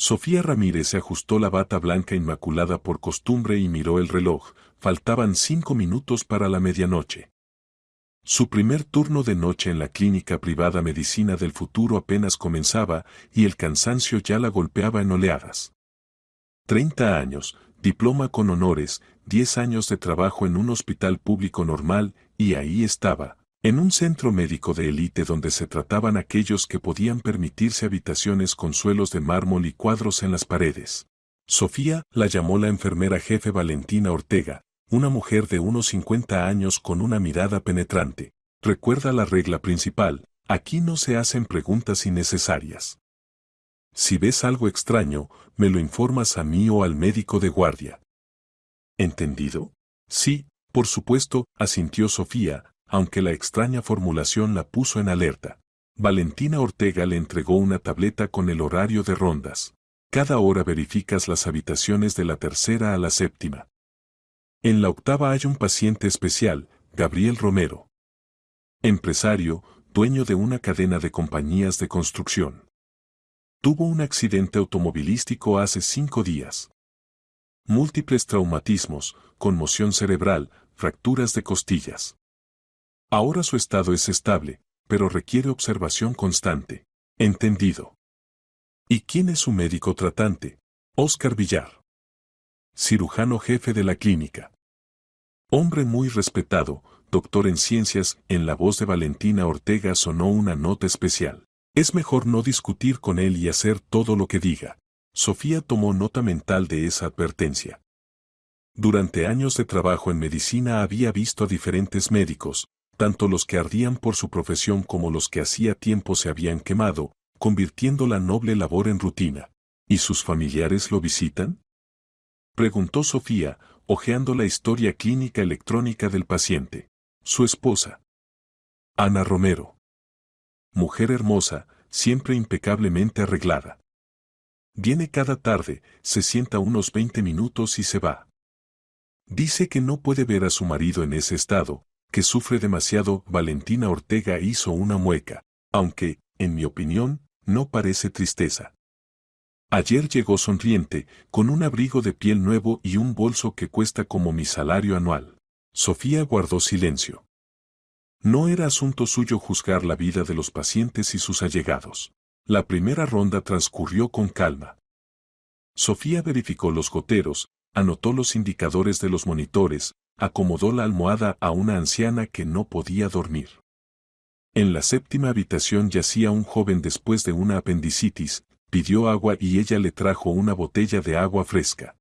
Sofía Ramírez se ajustó la bata blanca inmaculada por costumbre y miró el reloj. Faltaban 5 minutos para la medianoche. Su primer turno de noche en la clínica privada Medicina del Futuro apenas comenzaba y el cansancio ya la golpeaba en oleadas. 30 años, diploma con honores, 10 años de trabajo en un hospital público normal, y ahí estaba, en un centro médico de élite donde se trataban aquellos que podían permitirse habitaciones con suelos de mármol y cuadros en las paredes. Sofía la llamó la enfermera jefe Valentina Ortega, una mujer de unos 50 años con una mirada penetrante. Recuerda la regla principal, aquí no se hacen preguntas innecesarias. Si ves algo extraño, me lo informas a mí o al médico de guardia. ¿Entendido? Sí, por supuesto, asintió Sofía, aunque la extraña formulación la puso en alerta. Valentina Ortega le entregó una tableta con el horario de rondas. Cada hora verificas las habitaciones de la tercera a la séptima. En la octava hay un paciente especial, Gabriel Romero. Empresario, dueño de una cadena de compañías de construcción. Tuvo un accidente automovilístico hace 5 días. Múltiples traumatismos, conmoción cerebral, fracturas de costillas. Ahora su estado es estable, pero requiere observación constante. Entendido. ¿Y quién es su médico tratante? Óscar Villar. Cirujano jefe de la clínica. Hombre muy respetado, doctor en ciencias. En la voz de Valentina Ortega sonó una nota especial. Es mejor no discutir con él y hacer todo lo que diga. Sofía tomó nota mental de esa advertencia. Durante años de trabajo en medicina había visto a diferentes médicos, tanto los que ardían por su profesión como los que hacía tiempo se habían quemado, convirtiendo la noble labor en rutina. ¿Y sus familiares lo visitan? Preguntó Sofía, hojeando la historia clínica electrónica del paciente. Su esposa. Ana Romero. Mujer hermosa, siempre impecablemente arreglada. Viene cada tarde, se sienta unos 20 minutos y se va. Dice que no puede ver a su marido en ese estado, que sufre demasiado. Valentina Ortega hizo una mueca, aunque, en mi opinión, no parece tristeza. Ayer llegó sonriente, con un abrigo de piel nuevo y un bolso que cuesta como mi salario anual. Sofía guardó silencio. No era asunto suyo juzgar la vida de los pacientes y sus allegados. La primera ronda transcurrió con calma. Sofía verificó los goteros, anotó los indicadores de los monitores, acomodó la almohada a una anciana que no podía dormir. En la séptima habitación yacía un joven después de una apendicitis, pidió agua y ella le trajo una botella de agua fresca.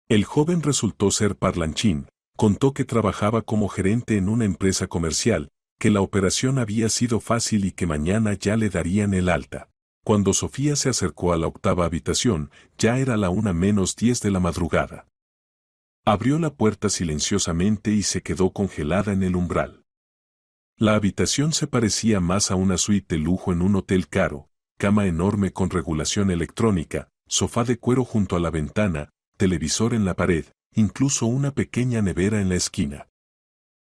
El joven resultó ser parlanchín, contó que trabajaba como gerente en una empresa comercial, que la operación había sido fácil y que mañana ya le darían el alta. Cuando Sofía se acercó a la octava habitación, ya era la 1:10 de la madrugada. Abrió la puerta silenciosamente y se quedó congelada en el umbral. La habitación se parecía más a una suite de lujo en un hotel caro, cama enorme con regulación electrónica, sofá de cuero junto a la ventana, televisor en la pared, incluso una pequeña nevera en la esquina.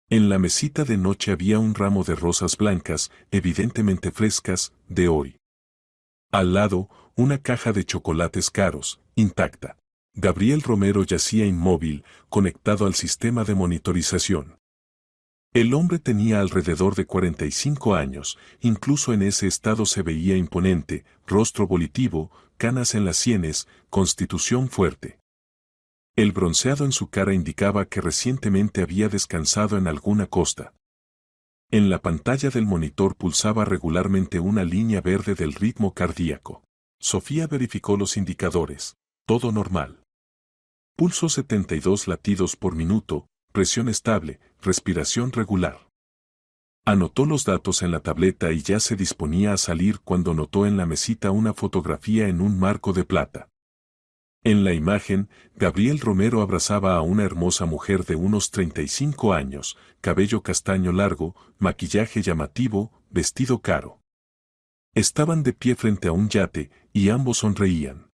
En la mesita de noche había un ramo de rosas blancas, evidentemente frescas, de hoy. Al lado, una caja de chocolates caros, intacta. Gabriel Romero yacía inmóvil, conectado al sistema de monitorización. El hombre tenía alrededor de 45 años, incluso en ese estado se veía imponente, rostro volitivo, canas en las sienes, constitución fuerte. El bronceado en su cara indicaba que recientemente había descansado en alguna costa. En la pantalla del monitor pulsaba regularmente una línea verde del ritmo cardíaco. Sofía verificó los indicadores. Todo normal. Pulso 72 latidos por minuto, presión estable, respiración regular. Anotó los datos en la tableta y ya se disponía a salir cuando notó en la mesita una fotografía en un marco de plata. En la imagen, Gabriel Romero abrazaba a una hermosa mujer de unos 35 años, cabello castaño largo, maquillaje llamativo, vestido caro. Estaban de pie frente a un yate, y ambos sonreían.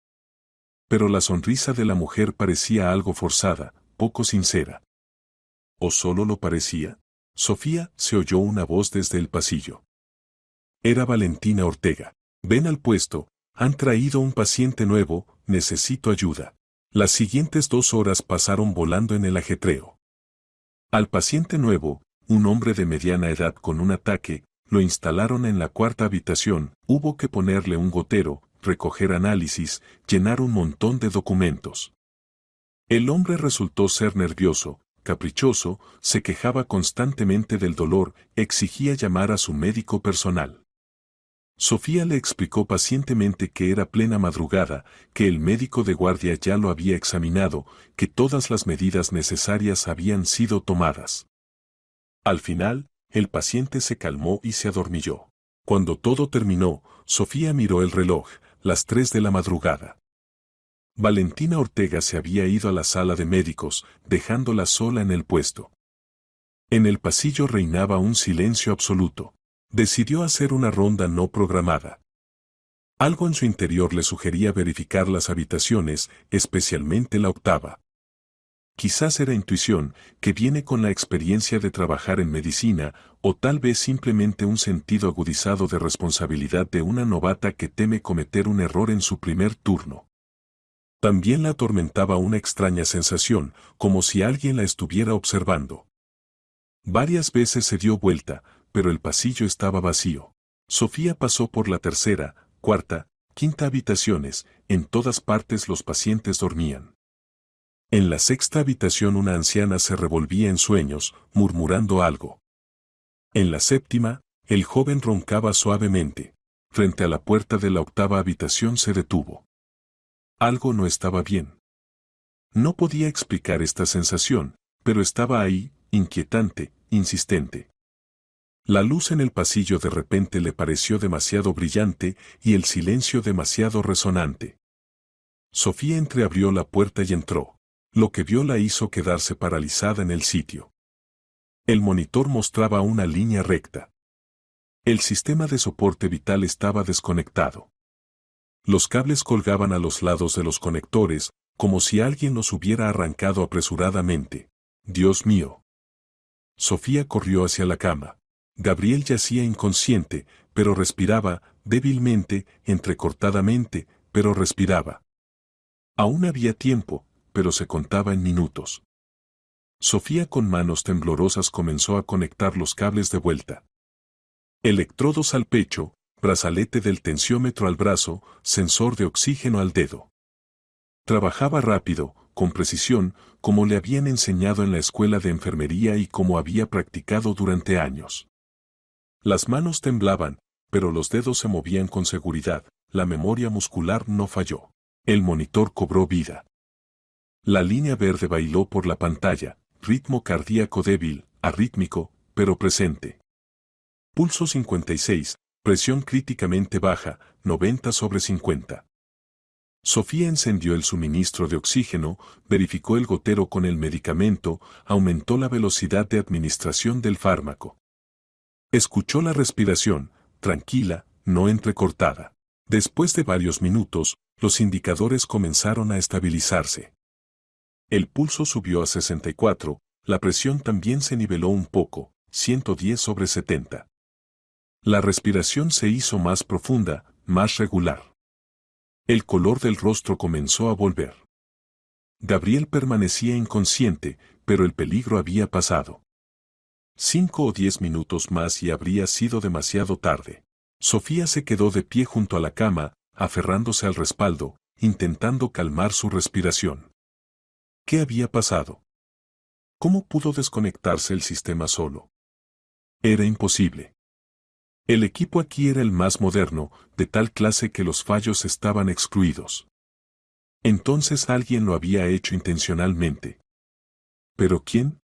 Pero la sonrisa de la mujer parecía algo forzada, poco sincera. ¿O solo lo parecía? Sofía, se oyó una voz desde el pasillo. Era Valentina Ortega. Ven al puesto, Han traído un paciente nuevo, necesito ayuda. Las siguientes 2 horas pasaron volando en el ajetreo. Al paciente nuevo, un hombre de mediana edad con un ataque, lo instalaron en la cuarta habitación, hubo que ponerle un gotero, recoger análisis, llenar un montón de documentos. El hombre resultó ser nervioso, caprichoso, se quejaba constantemente del dolor, exigía llamar a su médico personal. Sofía le explicó pacientemente que era plena madrugada, que el médico de guardia ya lo había examinado, que todas las medidas necesarias habían sido tomadas. Al final, el paciente se calmó y se adormilló. Cuando todo terminó, Sofía miró el reloj, las 3 de la madrugada. Valentina Ortega se había ido a la sala de médicos, dejándola sola en el puesto. En el pasillo reinaba un silencio absoluto. Decidió hacer una ronda no programada. Algo en su interior le sugería verificar las habitaciones, especialmente la octava. Quizás era intuición, que viene con la experiencia de trabajar en medicina, o tal vez simplemente un sentido agudizado de responsabilidad de una novata que teme cometer un error en su primer turno. También la atormentaba una extraña sensación, como si alguien la estuviera observando. Varias veces se dio vuelta, pero el pasillo estaba vacío. Sofía pasó por la tercera, cuarta, quinta habitaciones, en todas partes los pacientes dormían. En la sexta habitación una anciana se revolvía en sueños, murmurando algo. En la séptima, el joven roncaba suavemente. Frente a la puerta de la octava habitación se detuvo. Algo no estaba bien. No podía explicar esta sensación, pero estaba ahí, inquietante, insistente. La luz en el pasillo de repente le pareció demasiado brillante y el silencio demasiado resonante. Sofía entreabrió la puerta y entró. Lo que vio la hizo quedarse paralizada en el sitio. El monitor mostraba una línea recta. El sistema de soporte vital estaba desconectado. Los cables colgaban a los lados de los conectores, como si alguien los hubiera arrancado apresuradamente. Dios mío. Sofía corrió hacia la cama. Gabriel yacía inconsciente, pero respiraba, débilmente, entrecortadamente, pero respiraba. Aún había tiempo, pero se contaba en minutos. Sofía con manos temblorosas comenzó a conectar los cables de vuelta. Electrodos al pecho, brazalete del tensiómetro al brazo, sensor de oxígeno al dedo. Trabajaba rápido, con precisión, como le habían enseñado en la escuela de enfermería y como había practicado durante años. Las manos temblaban, pero los dedos se movían con seguridad, la memoria muscular no falló. El monitor cobró vida. La línea verde bailó por la pantalla, ritmo cardíaco débil, arrítmico, pero presente. Pulso 56, presión críticamente baja, 90/50. Sofía encendió el suministro de oxígeno, verificó el gotero con el medicamento, aumentó la velocidad de administración del fármaco. Escuchó la respiración, tranquila, no entrecortada. Después de varios minutos, los indicadores comenzaron a estabilizarse. El pulso subió a 64, la presión también se niveló un poco, 110/70. La respiración se hizo más profunda, más regular. El color del rostro comenzó a volver. Gabriel permanecía inconsciente, pero el peligro había pasado. 5 o 10 minutos más y habría sido demasiado tarde. Sofía se quedó de pie junto a la cama, aferrándose al respaldo, intentando calmar su respiración. ¿Qué había pasado? ¿Cómo pudo desconectarse el sistema solo? Era imposible. El equipo aquí era el más moderno, de tal clase que los fallos estaban excluidos. Entonces alguien lo había hecho intencionalmente. ¿Pero quién?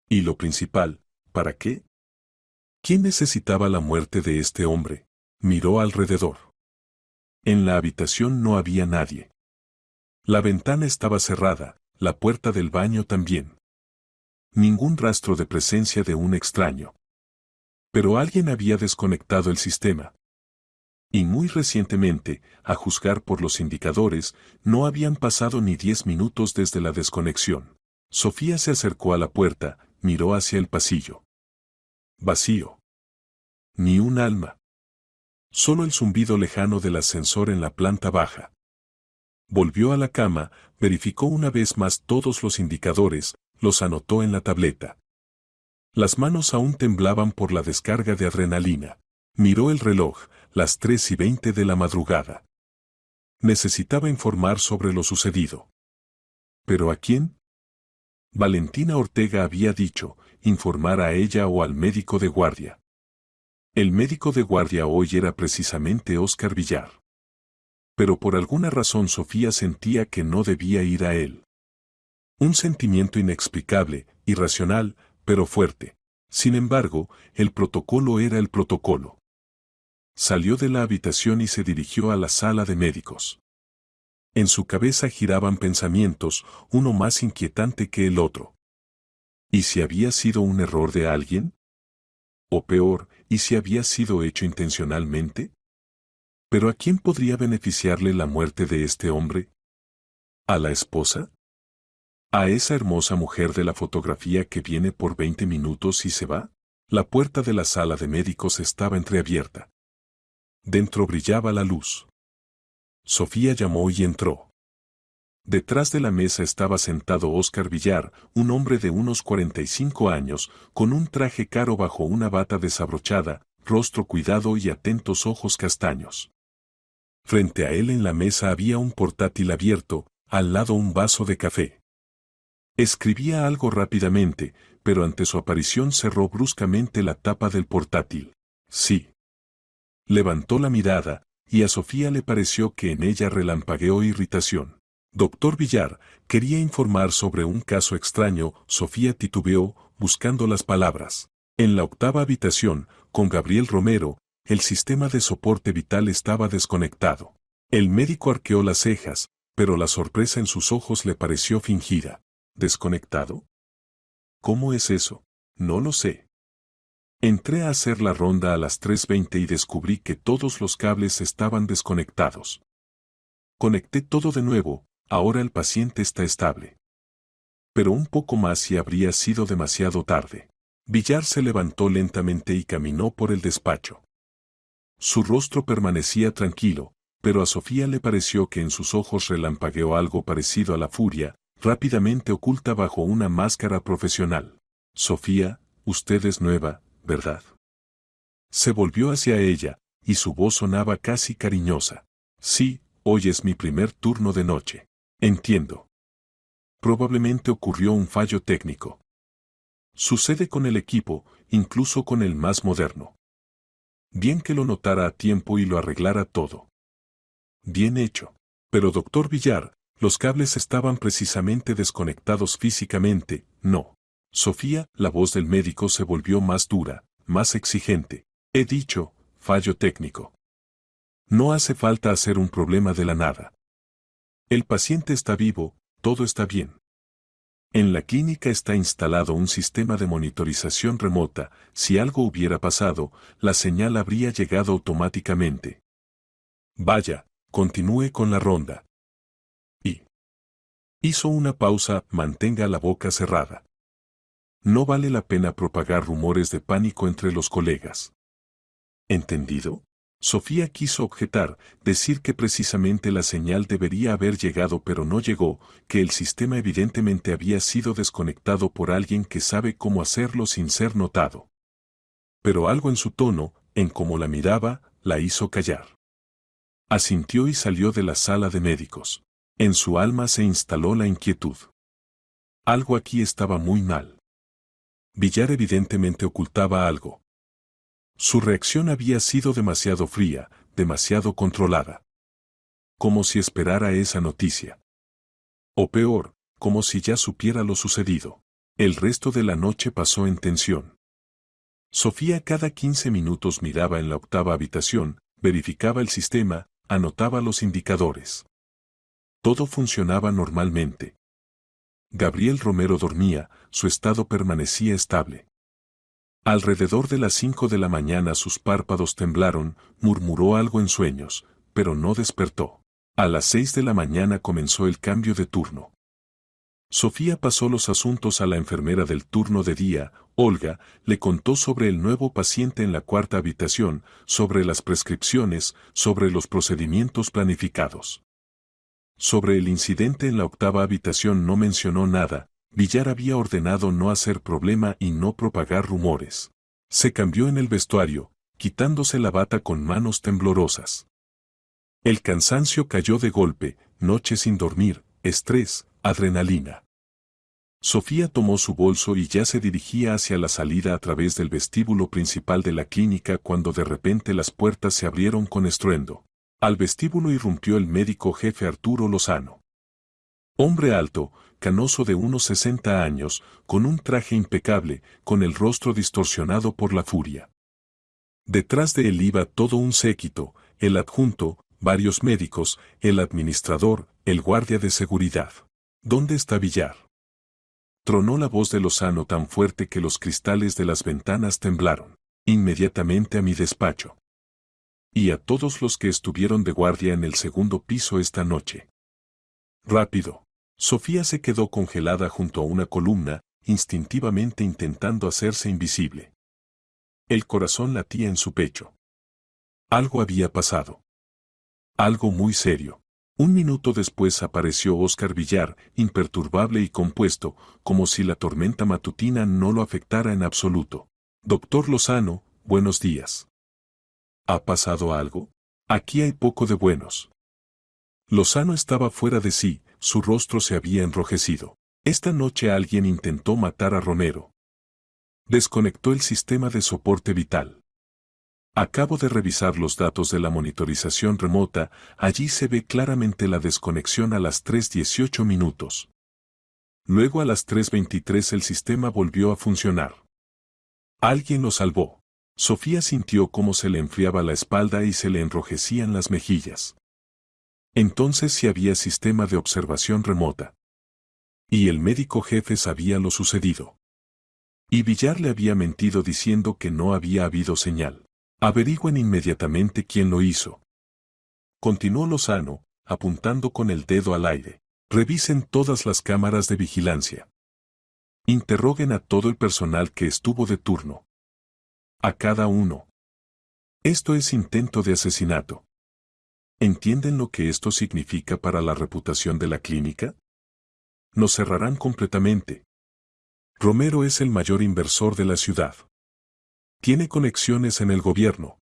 Y lo principal, ¿para qué? ¿Quién necesitaba la muerte de este hombre? Miró alrededor. En la habitación no había nadie. La ventana estaba cerrada, la puerta del baño también. Ningún rastro de presencia de un extraño. Pero alguien había desconectado el sistema. Y muy recientemente, a juzgar por los indicadores, no habían pasado ni 10 minutos desde la desconexión. Sofía se acercó a la puerta, miró hacia el pasillo. Vacío. Ni un alma. Solo el zumbido lejano del ascensor en la planta baja. Volvió a la cama, verificó una vez más todos los indicadores, los anotó en la tableta. Las manos aún temblaban por la descarga de adrenalina. Miró el reloj, las 3:20 de la madrugada. Necesitaba informar sobre lo sucedido. ¿Pero a quién? Valentina Ortega había dicho, informar a ella o al médico de guardia. El médico de guardia hoy era precisamente Óscar Villar. Pero por alguna razón Sofía sentía que no debía ir a él. Un sentimiento inexplicable, irracional, pero fuerte. Sin embargo, el protocolo era el protocolo. Salió de la habitación y se dirigió a la sala de médicos. En su cabeza giraban pensamientos, uno más inquietante que el otro. ¿Y si había sido un error de alguien? O peor, ¿y si había sido hecho intencionalmente? ¿Pero a quién podría beneficiarle la muerte de este hombre? ¿A la esposa? ¿A esa hermosa mujer de la fotografía que viene por 20 minutos y se va? La puerta de la sala de médicos estaba entreabierta. Dentro brillaba la luz. Sofía llamó y entró. Detrás de la mesa estaba sentado Óscar Villar, un hombre de unos 45 años, con un traje caro bajo una bata desabrochada, rostro cuidado y atentos ojos castaños. Frente a él en la mesa había un portátil abierto, al lado un vaso de café. Escribía algo rápidamente, pero ante su aparición cerró bruscamente la tapa del portátil. Sí. Levantó la mirada, y a Sofía le pareció que en ella relampagueó irritación. Doctor Villar, quería informar sobre un caso extraño. Sofía titubeó, buscando las palabras. En la octava habitación, con Gabriel Romero, el sistema de soporte vital estaba desconectado. El médico arqueó las cejas, pero la sorpresa en sus ojos le pareció fingida. ¿Desconectado? ¿Cómo es eso? No lo sé. Entré a hacer la ronda a las 3:20 y descubrí que todos los cables estaban desconectados. Conecté todo de nuevo, ahora el paciente está estable. Pero un poco más y habría sido demasiado tarde. Villar se levantó lentamente y caminó por el despacho. Su rostro permanecía tranquilo, pero a Sofía le pareció que en sus ojos relampagueó algo parecido a la furia, rápidamente oculta bajo una máscara profesional. Sofía, usted es nueva, ¿verdad? Se volvió hacia ella, y su voz sonaba casi cariñosa. Sí, hoy es mi primer turno de noche. Entiendo. Probablemente ocurrió un fallo técnico. Sucede con el equipo, incluso con el más moderno. Bien que lo notara a tiempo y lo arreglara todo. Bien hecho. Pero doctor Villar, los cables estaban precisamente desconectados físicamente, ¿no? Sofía, la voz del médico se volvió más dura, más exigente. He dicho, fallo técnico. No hace falta hacer un problema de la nada. El paciente está vivo, todo está bien. En la clínica está instalado un sistema de monitorización remota. Si algo hubiera pasado, la señal habría llegado automáticamente. Vaya, continúe con la ronda. Y hizo una pausa, mantenga la boca cerrada. No vale la pena propagar rumores de pánico entre los colegas. ¿Entendido? Sofía quiso objetar, decir que precisamente la señal debería haber llegado pero no llegó, que el sistema evidentemente había sido desconectado por alguien que sabe cómo hacerlo sin ser notado. Pero algo en su tono, en cómo la miraba, la hizo callar. Asintió y salió de la sala de médicos. En su alma se instaló la inquietud. Algo aquí estaba muy mal. Villar evidentemente ocultaba algo. Su reacción había sido demasiado fría, demasiado controlada. Como si esperara esa noticia. O peor, como si ya supiera lo sucedido. El resto de la noche pasó en tensión. Sofía cada 15 minutos miraba en la octava habitación, verificaba el sistema, anotaba los indicadores. Todo funcionaba normalmente. Gabriel Romero dormía, su estado permanecía estable. Alrededor de las 5 de la mañana sus párpados temblaron, murmuró algo en sueños, pero no despertó. A las 6 de la mañana comenzó el cambio de turno. Sofía pasó los asuntos a la enfermera del turno de día, Olga le contó sobre el nuevo paciente en la cuarta habitación, sobre las prescripciones, sobre los procedimientos planificados. Sobre el incidente en la octava habitación no mencionó nada. Villar había ordenado no hacer problema y no propagar rumores. Se cambió en el vestuario, quitándose la bata con manos temblorosas. El cansancio cayó de golpe, noche sin dormir, estrés, adrenalina. Sofía tomó su bolso y ya se dirigía hacia la salida a través del vestíbulo principal de la clínica cuando de repente las puertas se abrieron con estruendo. Al vestíbulo irrumpió el médico jefe Arturo Lozano. Hombre alto, canoso de unos 60 años, con un traje impecable, con el rostro distorsionado por la furia. Detrás de él iba todo un séquito, el adjunto, varios médicos, el administrador, el guardia de seguridad. ¿Dónde está Villar? Tronó la voz de Lozano tan fuerte que los cristales de las ventanas temblaron. Inmediatamente a mi despacho. Y a todos los que estuvieron de guardia en el segundo piso esta noche. Rápido. Sofía se quedó congelada junto a una columna, instintivamente intentando hacerse invisible. El corazón latía en su pecho. Algo había pasado. Algo muy serio. Un minuto después apareció Óscar Villar, imperturbable y compuesto, como si la tormenta matutina no lo afectara en absoluto. Doctor Lozano, buenos días. ¿Ha pasado algo? Aquí hay poco de buenos. Lozano estaba fuera de sí, su rostro se había enrojecido. Esta noche alguien intentó matar a Romero. Desconectó el sistema de soporte vital. Acabo de revisar los datos de la monitorización remota, allí se ve claramente la desconexión a las 3:18 minutos. Luego a las 3:23 el sistema volvió a funcionar. Alguien lo salvó. Sofía sintió cómo se le enfriaba la espalda y se le enrojecían las mejillas. Entonces sí había sistema de observación remota. Y el médico jefe sabía lo sucedido. Y Villar le había mentido diciendo que no había habido señal. Averigüen inmediatamente quién lo hizo. Continuó Lozano, apuntando con el dedo al aire. Revisen todas las cámaras de vigilancia. Interroguen a todo el personal que estuvo de turno. A cada uno. Esto es intento de asesinato. ¿Entienden lo que esto significa para la reputación de la clínica? Nos cerrarán completamente. Romero es el mayor inversor de la ciudad. Tiene conexiones en el gobierno.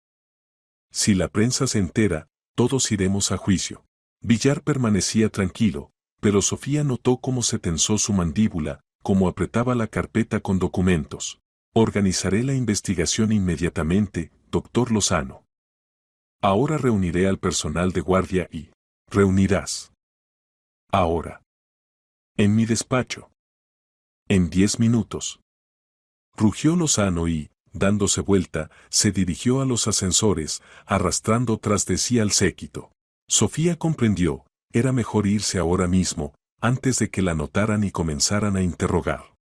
Si la prensa se entera, todos iremos a juicio. Villar permanecía tranquilo, pero Sofía notó cómo se tensó su mandíbula, cómo apretaba la carpeta con documentos. Organizaré la investigación inmediatamente, doctor Lozano. Ahora reuniré al personal de guardia y... ¿Reunirás? Ahora. En mi despacho. En 10 minutos. Rugió Lozano y, dándose vuelta, se dirigió a los ascensores, arrastrando tras de sí al séquito. Sofía comprendió, era mejor irse ahora mismo, antes de que la notaran y comenzaran a interrogar.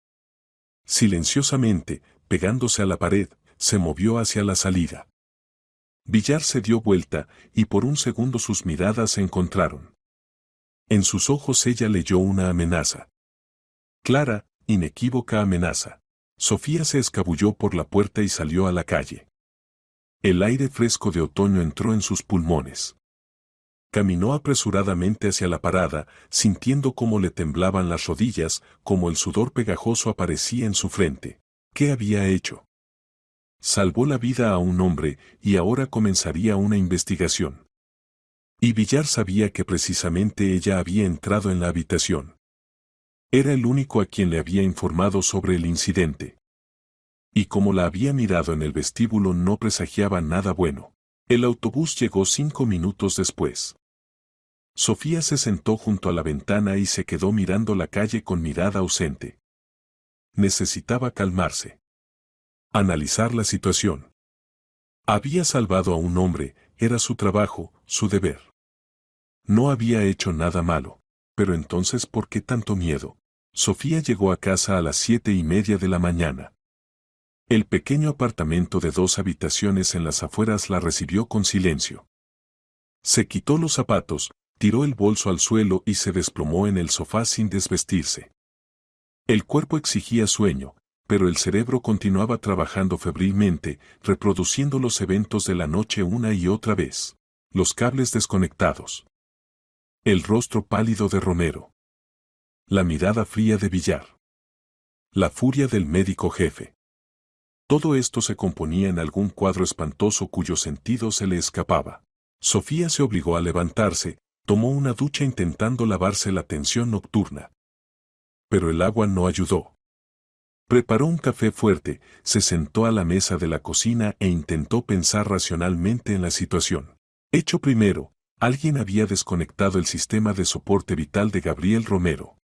Silenciosamente, pegándose a la pared, se movió hacia la salida. Villar se dio vuelta, y por un segundo sus miradas se encontraron. En sus ojos ella leyó una amenaza. Clara, inequívoca amenaza. Sofía se escabulló por la puerta y salió a la calle. El aire fresco de otoño entró en sus pulmones. Caminó apresuradamente hacia la parada, sintiendo cómo le temblaban las rodillas, cómo el sudor pegajoso aparecía en su frente. ¿Qué había hecho? Salvó la vida a un hombre, y ahora comenzaría una investigación. Y Villar sabía que precisamente ella había entrado en la habitación. Era el único a quien le había informado sobre el incidente. Y como la había mirado en el vestíbulo no presagiaba nada bueno. El autobús llegó 5 minutos después. Sofía se sentó junto a la ventana y se quedó mirando la calle con mirada ausente. Necesitaba calmarse. Analizar la situación. Había salvado a un hombre, era su trabajo, su deber. No había hecho nada malo, pero entonces ¿por qué tanto miedo? Sofía llegó a casa a las 7:30 de la mañana. El pequeño apartamento de 2 habitaciones en las afueras la recibió con silencio. Se quitó los zapatos, tiró el bolso al suelo y se desplomó en el sofá sin desvestirse. El cuerpo exigía sueño, pero el cerebro continuaba trabajando febrilmente, reproduciendo los eventos de la noche una y otra vez. Los cables desconectados. El rostro pálido de Romero. La mirada fría de Villar. La furia del médico jefe. Todo esto se componía en algún cuadro espantoso cuyo sentido se le escapaba. Sofía se obligó a levantarse, tomó una ducha intentando lavarse la tensión nocturna. Pero el agua no ayudó. Preparó un café fuerte, se sentó a la mesa de la cocina e intentó pensar racionalmente en la situación. Hecho primero, alguien había desconectado el sistema de soporte vital de Gabriel Romero.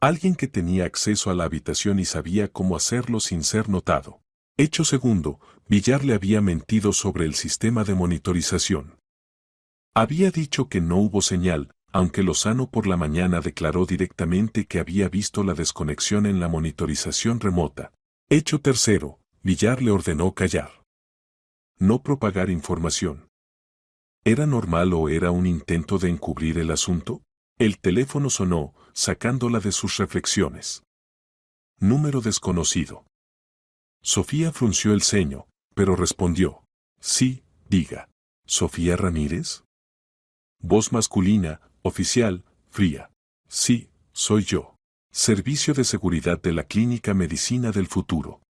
Alguien que tenía acceso a la habitación y sabía cómo hacerlo sin ser notado. Hecho segundo, Villar le había mentido sobre el sistema de monitorización. Había dicho que no hubo señal, aunque Lozano por la mañana declaró directamente que había visto la desconexión en la monitorización remota. Hecho tercero, Villar le ordenó callar. No propagar información. ¿Era normal o era un intento de encubrir el asunto? El teléfono sonó, sacándola de sus reflexiones. Número desconocido. Sofía frunció el ceño, pero respondió. Sí, diga. ¿Sofía Ramírez? Voz masculina, oficial, fría. Sí, soy yo. Servicio de Seguridad de la Clínica Medicina del Futuro.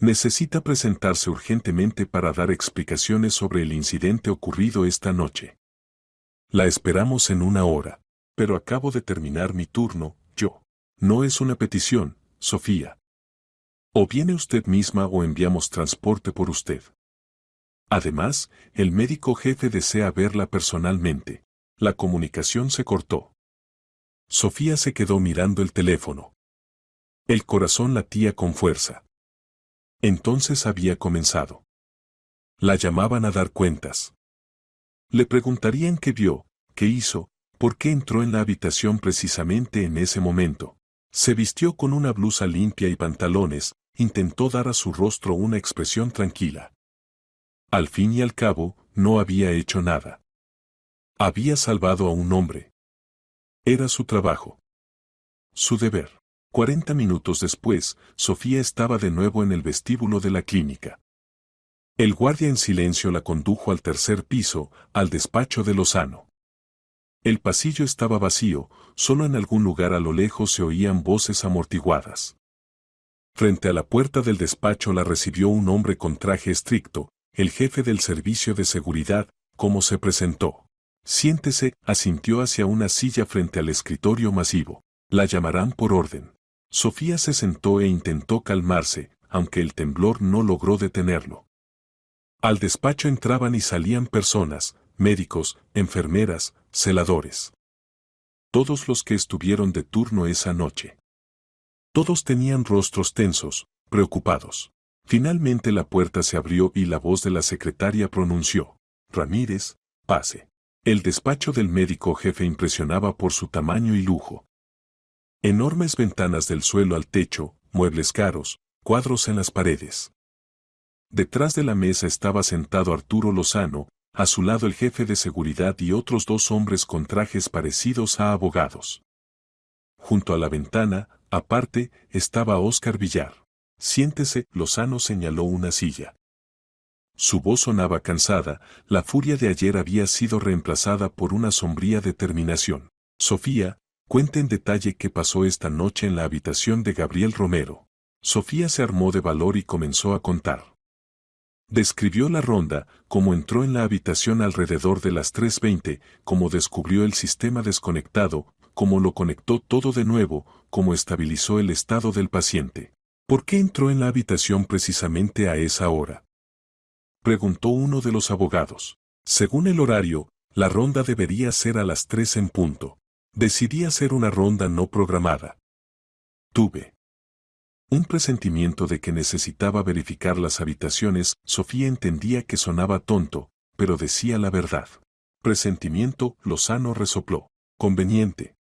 Necesita presentarse urgentemente para dar explicaciones sobre el incidente ocurrido esta noche. La esperamos en 1 hora. Pero acabo de terminar mi turno, yo. No es una petición, Sofía. O viene usted misma o enviamos transporte por usted. Además, el médico jefe desea verla personalmente. La comunicación se cortó. Sofía se quedó mirando el teléfono. El corazón latía con fuerza. Entonces había comenzado. La llamaban a dar cuentas. Le preguntarían qué vio, qué hizo, por qué entró en la habitación precisamente en ese momento. Se vistió con una blusa limpia y pantalones, intentó dar a su rostro una expresión tranquila. Al fin y al cabo, no había hecho nada. Había salvado a un hombre. Era su trabajo. Su deber. 40 minutos después, Sofía estaba de nuevo en el vestíbulo de la clínica. El guardia en silencio la condujo al tercer piso, al despacho de Lozano. El pasillo estaba vacío, solo en algún lugar a lo lejos se oían voces amortiguadas. Frente a la puerta del despacho la recibió un hombre con traje estricto, el jefe del servicio de seguridad, como se presentó. Siéntese, asintió hacia una silla frente al escritorio masivo. La llamarán por orden. Sofía se sentó e intentó calmarse, aunque el temblor no logró detenerlo. Al despacho entraban y salían personas, médicos, enfermeras, celadores. Todos los que estuvieron de turno esa noche. Todos tenían rostros tensos, preocupados. Finalmente la puerta se abrió y la voz de la secretaria pronunció: Ramírez, pase. El despacho del médico jefe impresionaba por su tamaño y lujo. Enormes ventanas del suelo al techo, muebles caros, cuadros en las paredes. Detrás de la mesa estaba sentado Arturo Lozano, a su lado el jefe de seguridad y otros 2 hombres con trajes parecidos a abogados. Junto a la ventana, aparte, estaba Óscar Villar. Siéntese, Lozano señaló una silla. Su voz sonaba cansada, la furia de ayer había sido reemplazada por una sombría determinación. Sofía, cuente en detalle qué pasó esta noche en la habitación de Gabriel Romero. Sofía se armó de valor y comenzó a contar. Describió la ronda, cómo entró en la habitación alrededor de las 3:20, cómo descubrió el sistema desconectado, cómo lo conectó todo de nuevo, cómo estabilizó el estado del paciente. ¿Por qué entró en la habitación precisamente a esa hora?, preguntó uno de los abogados. Según el horario, la ronda debería ser a las 3 en punto. Decidí hacer una ronda no programada. Tuve un presentimiento de que necesitaba verificar las habitaciones. Sofía entendía que sonaba tonto, pero decía la verdad. Presentimiento, Lozano resopló. Conveniente.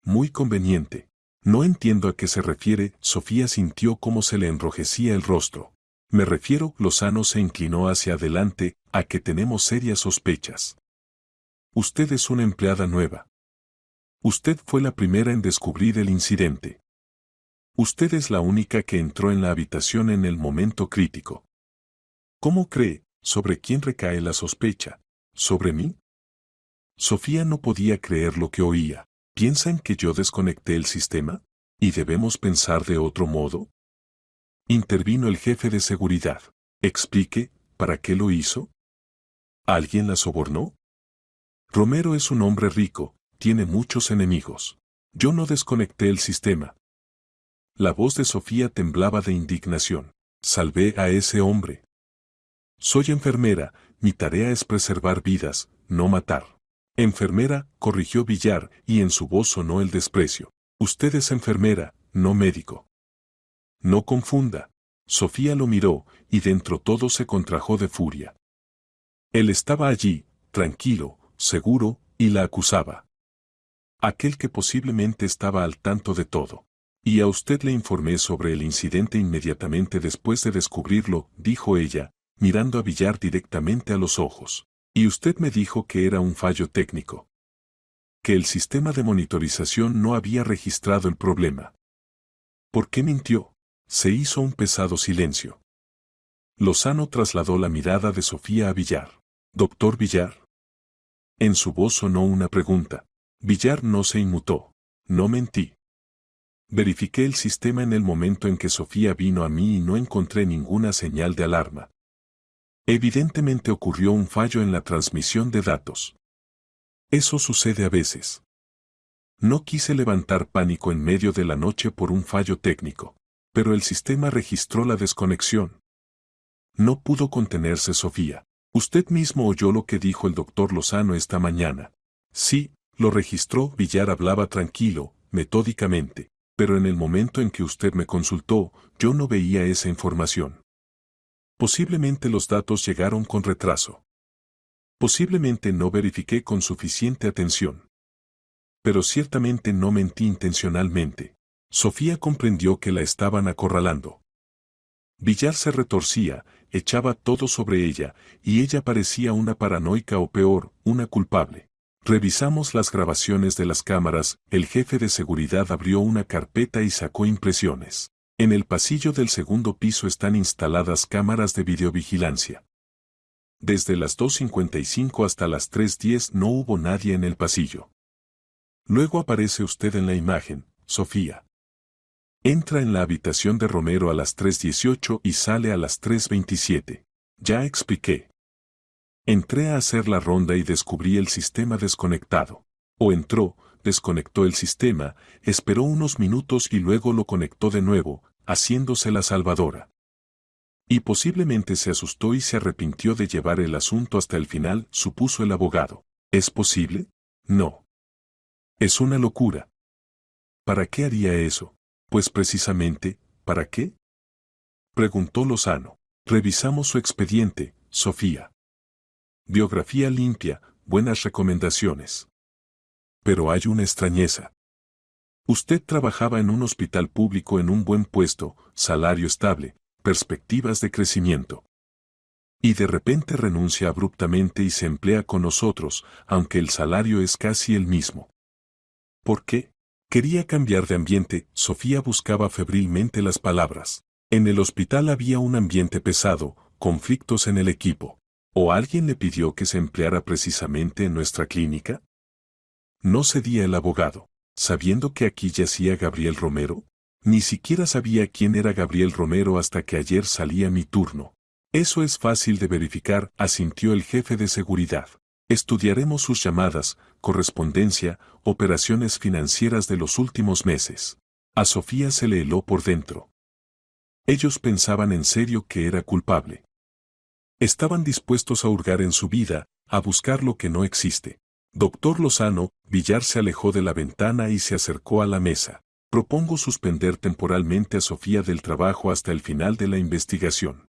Muy conveniente. No entiendo a qué se refiere. Sofía sintió cómo se le enrojecía el rostro. Me refiero, Lozano se inclinó hacia adelante, a que tenemos serias sospechas. Usted es una empleada nueva. Usted fue la primera en descubrir el incidente. Usted es la única que entró en la habitación en el momento crítico. ¿Cómo cree? ¿Sobre quién recae la sospecha? ¿Sobre mí? Sofía no podía creer lo que oía. ¿Piensan que yo desconecté el sistema? ¿Y debemos pensar de otro modo? Intervino el jefe de seguridad. Explique, ¿para qué lo hizo? ¿Alguien la sobornó? Romero es un hombre rico, tiene muchos enemigos. Yo no desconecté el sistema. La voz de Sofía temblaba de indignación. Salvé a ese hombre. Soy enfermera, mi tarea es preservar vidas, no matar. Enfermera, corrigió Villar, y en su voz sonó el desprecio. Usted es enfermera, no médico. No confunda. Sofía lo miró, y dentro todo se contrajo de furia. Él estaba allí, tranquilo, seguro, y la acusaba. Aquel que posiblemente estaba al tanto de todo. Y a usted le informé sobre el incidente inmediatamente después de descubrirlo, dijo ella, mirando a Villar directamente a los ojos. Y usted me dijo que era un fallo técnico. Que el sistema de monitorización no había registrado el problema. ¿Por qué mintió? Se hizo un pesado silencio. Lozano trasladó la mirada de Sofía a Villar. ¿Doctor Villar? En su voz sonó una pregunta. Villar no se inmutó. No mentí. Verifiqué el sistema en el momento en que Sofía vino a mí y no encontré ninguna señal de alarma. Evidentemente ocurrió un fallo en la transmisión de datos. Eso sucede a veces. No quise levantar pánico en medio de la noche por un fallo técnico, pero el sistema registró la desconexión. No pudo contenerse Sofía. Usted mismo oyó lo que dijo el doctor Lozano esta mañana. Sí, lo registró. Villar hablaba tranquilo, metódicamente, pero en el momento en que usted me consultó, yo no veía esa información. Posiblemente los datos llegaron con retraso. Posiblemente no verifiqué con suficiente atención. Pero ciertamente no mentí intencionalmente. Sofía comprendió que la estaban acorralando. Villar se retorcía, echaba todo sobre ella, y ella parecía una paranoica o peor, una culpable. Revisamos las grabaciones de las cámaras, el jefe de seguridad abrió una carpeta y sacó impresiones. En el pasillo del segundo piso están instaladas cámaras de videovigilancia. Desde las 2:55 hasta las 3:10 no hubo nadie en el pasillo. Luego aparece usted en la imagen, Sofía. Entra en la habitación de Romero a las 3:18 y sale a las 3:27. Ya expliqué. Entré a hacer la ronda y descubrí el sistema desconectado. O entró, desconectó el sistema, esperó unos minutos y luego lo conectó de nuevo, haciéndose la salvadora. Y posiblemente se asustó y se arrepintió de llevar el asunto hasta el final, supuso el abogado. ¿Es posible? No. Es una locura. ¿Para qué haría eso? Pues precisamente, ¿para qué? Preguntó Lozano. Revisamos su expediente, Sofía. Biografía limpia, buenas recomendaciones. Pero hay una extrañeza. Usted trabajaba en un hospital público en un buen puesto, salario estable, perspectivas de crecimiento. Y de repente renuncia abruptamente y se emplea con nosotros, aunque el salario es casi el mismo. ¿Por qué? Quería cambiar de ambiente. Sofía buscaba febrilmente las palabras. En el hospital había un ambiente pesado, conflictos en el equipo. ¿O alguien le pidió que se empleara precisamente en nuestra clínica? No cedía el abogado. Sabiendo que aquí yacía Gabriel Romero, ni siquiera sabía quién era Gabriel Romero hasta que ayer salía mi turno. Eso es fácil de verificar, asintió el jefe de seguridad. Estudiaremos sus llamadas, correspondencia, operaciones financieras de los últimos meses. A Sofía se le heló por dentro. Ellos pensaban en serio que era culpable. Estaban dispuestos a hurgar en su vida, a buscar lo que no existe. Doctor Lozano, Villar se alejó de la ventana y se acercó a la mesa. Propongo suspender temporalmente a Sofía del trabajo hasta el final de la investigación.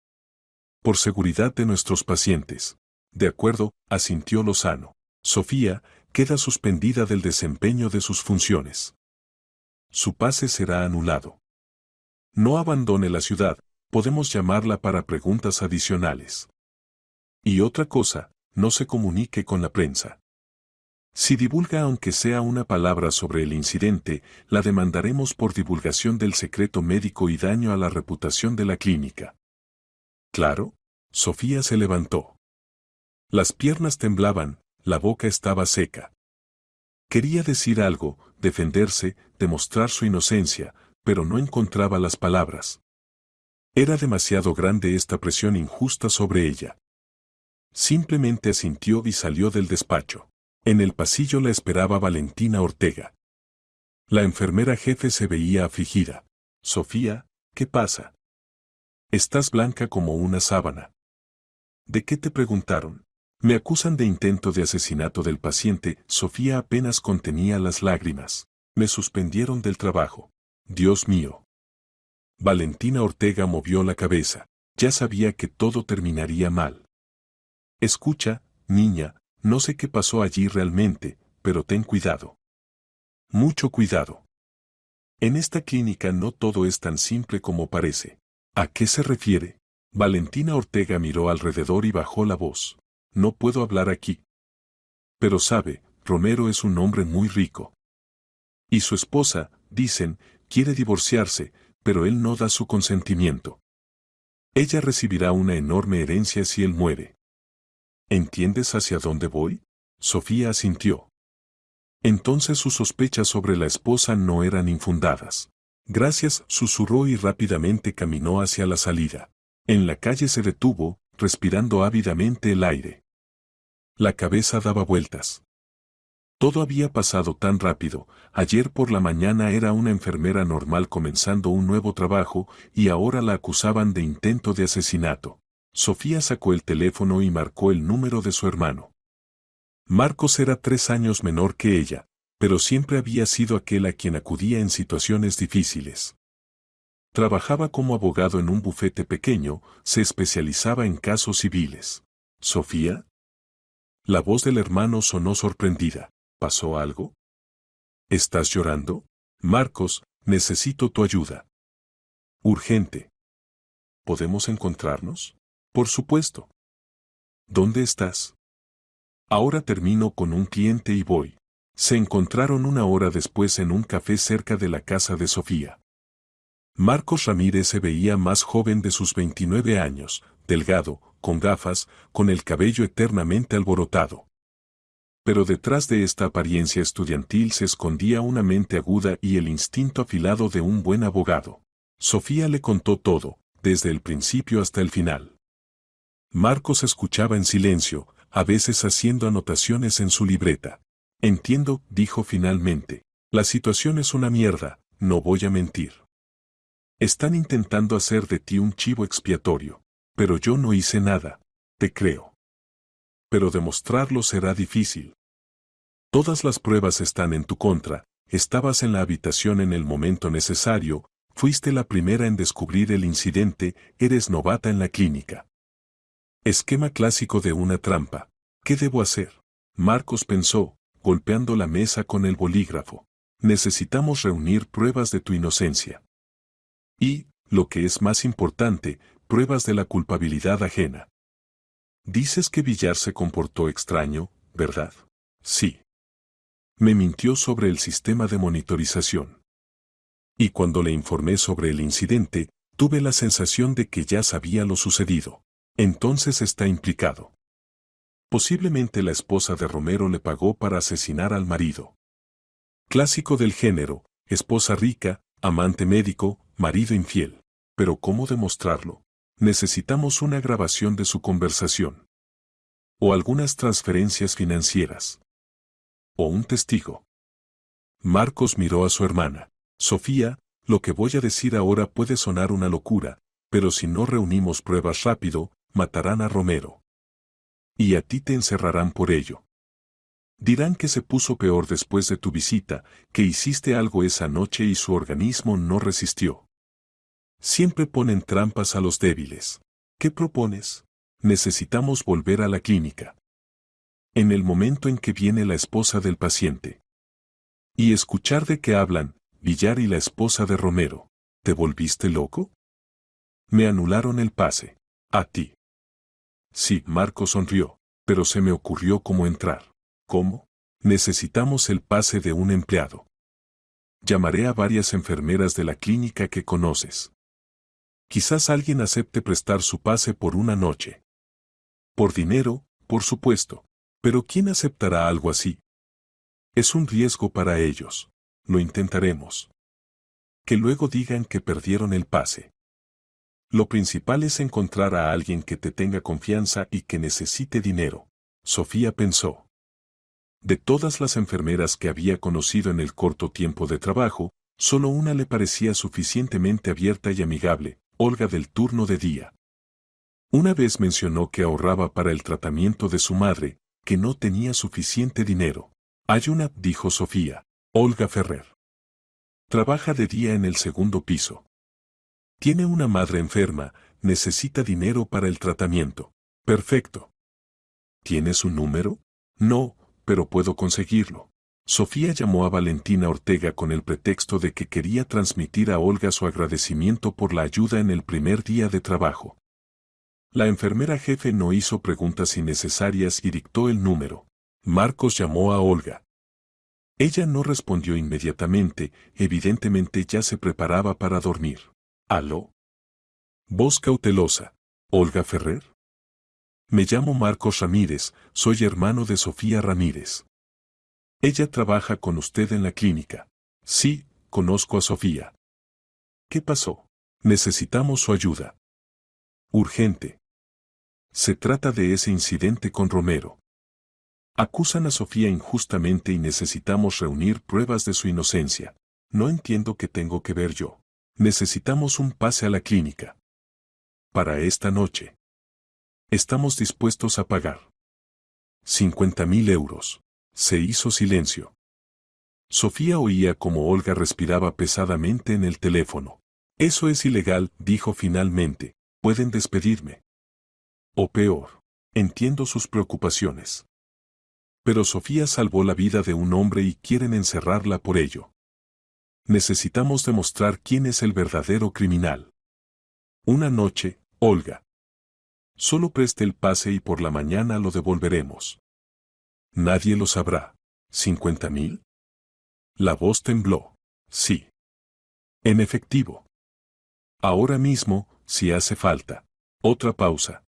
Por seguridad de nuestros pacientes. De acuerdo, asintió Lozano. Sofía queda suspendida del desempeño de sus funciones. Su pase será anulado. No abandone la ciudad, podemos llamarla para preguntas adicionales. Y otra cosa, no se comunique con la prensa. Si divulga aunque sea una palabra sobre el incidente, la demandaremos por divulgación del secreto médico y daño a la reputación de la clínica. Claro, Sofía se levantó. Las piernas temblaban, la boca estaba seca. Quería decir algo, defenderse, demostrar su inocencia, pero no encontraba las palabras. Era demasiado grande esta presión injusta sobre ella. Simplemente asintió y salió del despacho. En el pasillo la esperaba Valentina Ortega. La enfermera jefe se veía afligida. Sofía, ¿qué pasa? Estás blanca como una sábana. ¿De qué te preguntaron? Me acusan de intento de asesinato del paciente. Sofía apenas contenía las lágrimas. Me suspendieron del trabajo. Dios mío. Valentina Ortega movió la cabeza. Ya sabía que todo terminaría mal. Escucha, niña, no sé qué pasó allí realmente, pero ten cuidado. Mucho cuidado. En esta clínica no todo es tan simple como parece. ¿A qué se refiere? Valentina Ortega miró alrededor y bajó la voz. No puedo hablar aquí. Pero sabe, Romero es un hombre muy rico. Y su esposa, dicen, quiere divorciarse, pero él no da su consentimiento. Ella recibirá una enorme herencia si él muere. ¿Entiendes hacia dónde voy? Sofía asintió. Entonces sus sospechas sobre la esposa no eran infundadas. Gracias, susurró y rápidamente caminó hacia la salida. En la calle se detuvo, respirando ávidamente el aire. La cabeza daba vueltas. Todo había pasado tan rápido. Ayer por la mañana era una enfermera normal comenzando un nuevo trabajo y ahora la acusaban de intento de asesinato. Sofía sacó el teléfono y marcó el número de su hermano. Marcos era 3 años menor que ella, pero siempre había sido aquel a quien acudía en situaciones difíciles. Trabajaba como abogado en un bufete pequeño, se especializaba en casos civiles. ¿Sofía? La voz del hermano sonó sorprendida. ¿Pasó algo? ¿Estás llorando? Marcos, necesito tu ayuda. Urgente. ¿Podemos encontrarnos? Por supuesto. ¿Dónde estás? Ahora termino con un cliente y voy. Se encontraron 1 hora después en un café cerca de la casa de Sofía. Marcos Ramírez se veía más joven de sus 29 años, delgado, con gafas, con el cabello eternamente alborotado. Pero detrás de esta apariencia estudiantil se escondía una mente aguda y el instinto afilado de un buen abogado. Sofía le contó todo, desde el principio hasta el final. Marcos escuchaba en silencio, a veces haciendo anotaciones en su libreta. Entiendo, dijo finalmente. La situación es una mierda, no voy a mentir. Están intentando hacer de ti un chivo expiatorio. Pero yo no hice nada. Te creo. Pero demostrarlo será difícil. Todas las pruebas están en tu contra, estabas en la habitación en el momento necesario, fuiste la primera en descubrir el incidente, eres novata en la clínica. Esquema clásico de una trampa. ¿Qué debo hacer? Marcos pensó, golpeando la mesa con el bolígrafo. Necesitamos reunir pruebas de tu inocencia. Y, lo que es más importante, pruebas de la culpabilidad ajena. Dices que Villar se comportó extraño, ¿verdad? Sí. Me mintió sobre el sistema de monitorización. Y cuando le informé sobre el incidente, tuve la sensación de que ya sabía lo sucedido. Entonces está implicado. Posiblemente la esposa de Romero le pagó para asesinar al marido. Clásico del género, esposa rica, amante médico, marido infiel. Pero ¿cómo demostrarlo? Necesitamos una grabación de su conversación. O algunas transferencias financieras. O un testigo. Marcos miró a su hermana. Sofía, lo que voy a decir ahora puede sonar una locura, pero si no reunimos pruebas rápido, matarán a Romero. Y a ti te encerrarán por ello. Dirán que se puso peor después de tu visita, que hiciste algo esa noche y su organismo no resistió. Siempre ponen trampas a los débiles. ¿Qué propones? Necesitamos volver a la clínica. En el momento en que viene la esposa del paciente. Y escuchar de qué hablan, Villar y la esposa de Romero. ¿Te volviste loco? Me anularon el pase. ¿A ti? Sí, Marco sonrió, pero se me ocurrió cómo entrar. ¿Cómo? Necesitamos el pase de un empleado. Llamaré a varias enfermeras de la clínica que conoces. Quizás alguien acepte prestar su pase por una noche. Por dinero, por supuesto. Pero ¿quién aceptará algo así? Es un riesgo para ellos. Lo intentaremos. Que luego digan que perdieron el pase. Lo principal es encontrar a alguien que te tenga confianza y que necesite dinero. Sofía pensó. De todas las enfermeras que había conocido en el corto tiempo de trabajo, solo una le parecía suficientemente abierta y amigable, Olga del turno de día. Una vez mencionó que ahorraba para el tratamiento de su madre, que no tenía suficiente dinero. Hay una, dijo Sofía, Olga Ferrer. Trabaja de día en el segundo piso. Tiene una madre enferma, necesita dinero para el tratamiento. Perfecto. ¿Tiene su número? No, pero puedo conseguirlo. Sofía llamó a Valentina Ortega con el pretexto de que quería transmitir a Olga su agradecimiento por la ayuda en el primer día de trabajo. La enfermera jefe no hizo preguntas innecesarias y dictó el número. Marcos llamó a Olga. Ella no respondió inmediatamente, evidentemente ya se preparaba para dormir. ¿Aló? Voz cautelosa. ¿Olga Ferrer? Me llamo Marcos Ramírez, soy hermano de Sofía Ramírez. Ella trabaja con usted en la clínica. Sí, conozco a Sofía. ¿Qué pasó? Necesitamos su ayuda. Urgente. Se trata de ese incidente con Romero. Acusan a Sofía injustamente y necesitamos reunir pruebas de su inocencia. No entiendo qué tengo que ver yo. Necesitamos un pase a la clínica. Para esta noche. Estamos dispuestos a pagar 50.000 euros. Se hizo silencio. Sofía oía como Olga respiraba pesadamente en el teléfono. Eso es ilegal, dijo finalmente. Pueden despedirme. O peor. Entiendo sus preocupaciones. Pero Sofía salvó la vida de un hombre y quieren encerrarla por ello. Necesitamos demostrar quién es el verdadero criminal. Una noche, Olga. Solo preste el pase y por la mañana lo devolveremos. Nadie lo sabrá. ¿50.000? La voz tembló. Sí. En efectivo. Ahora mismo, si hace falta. Otra pausa.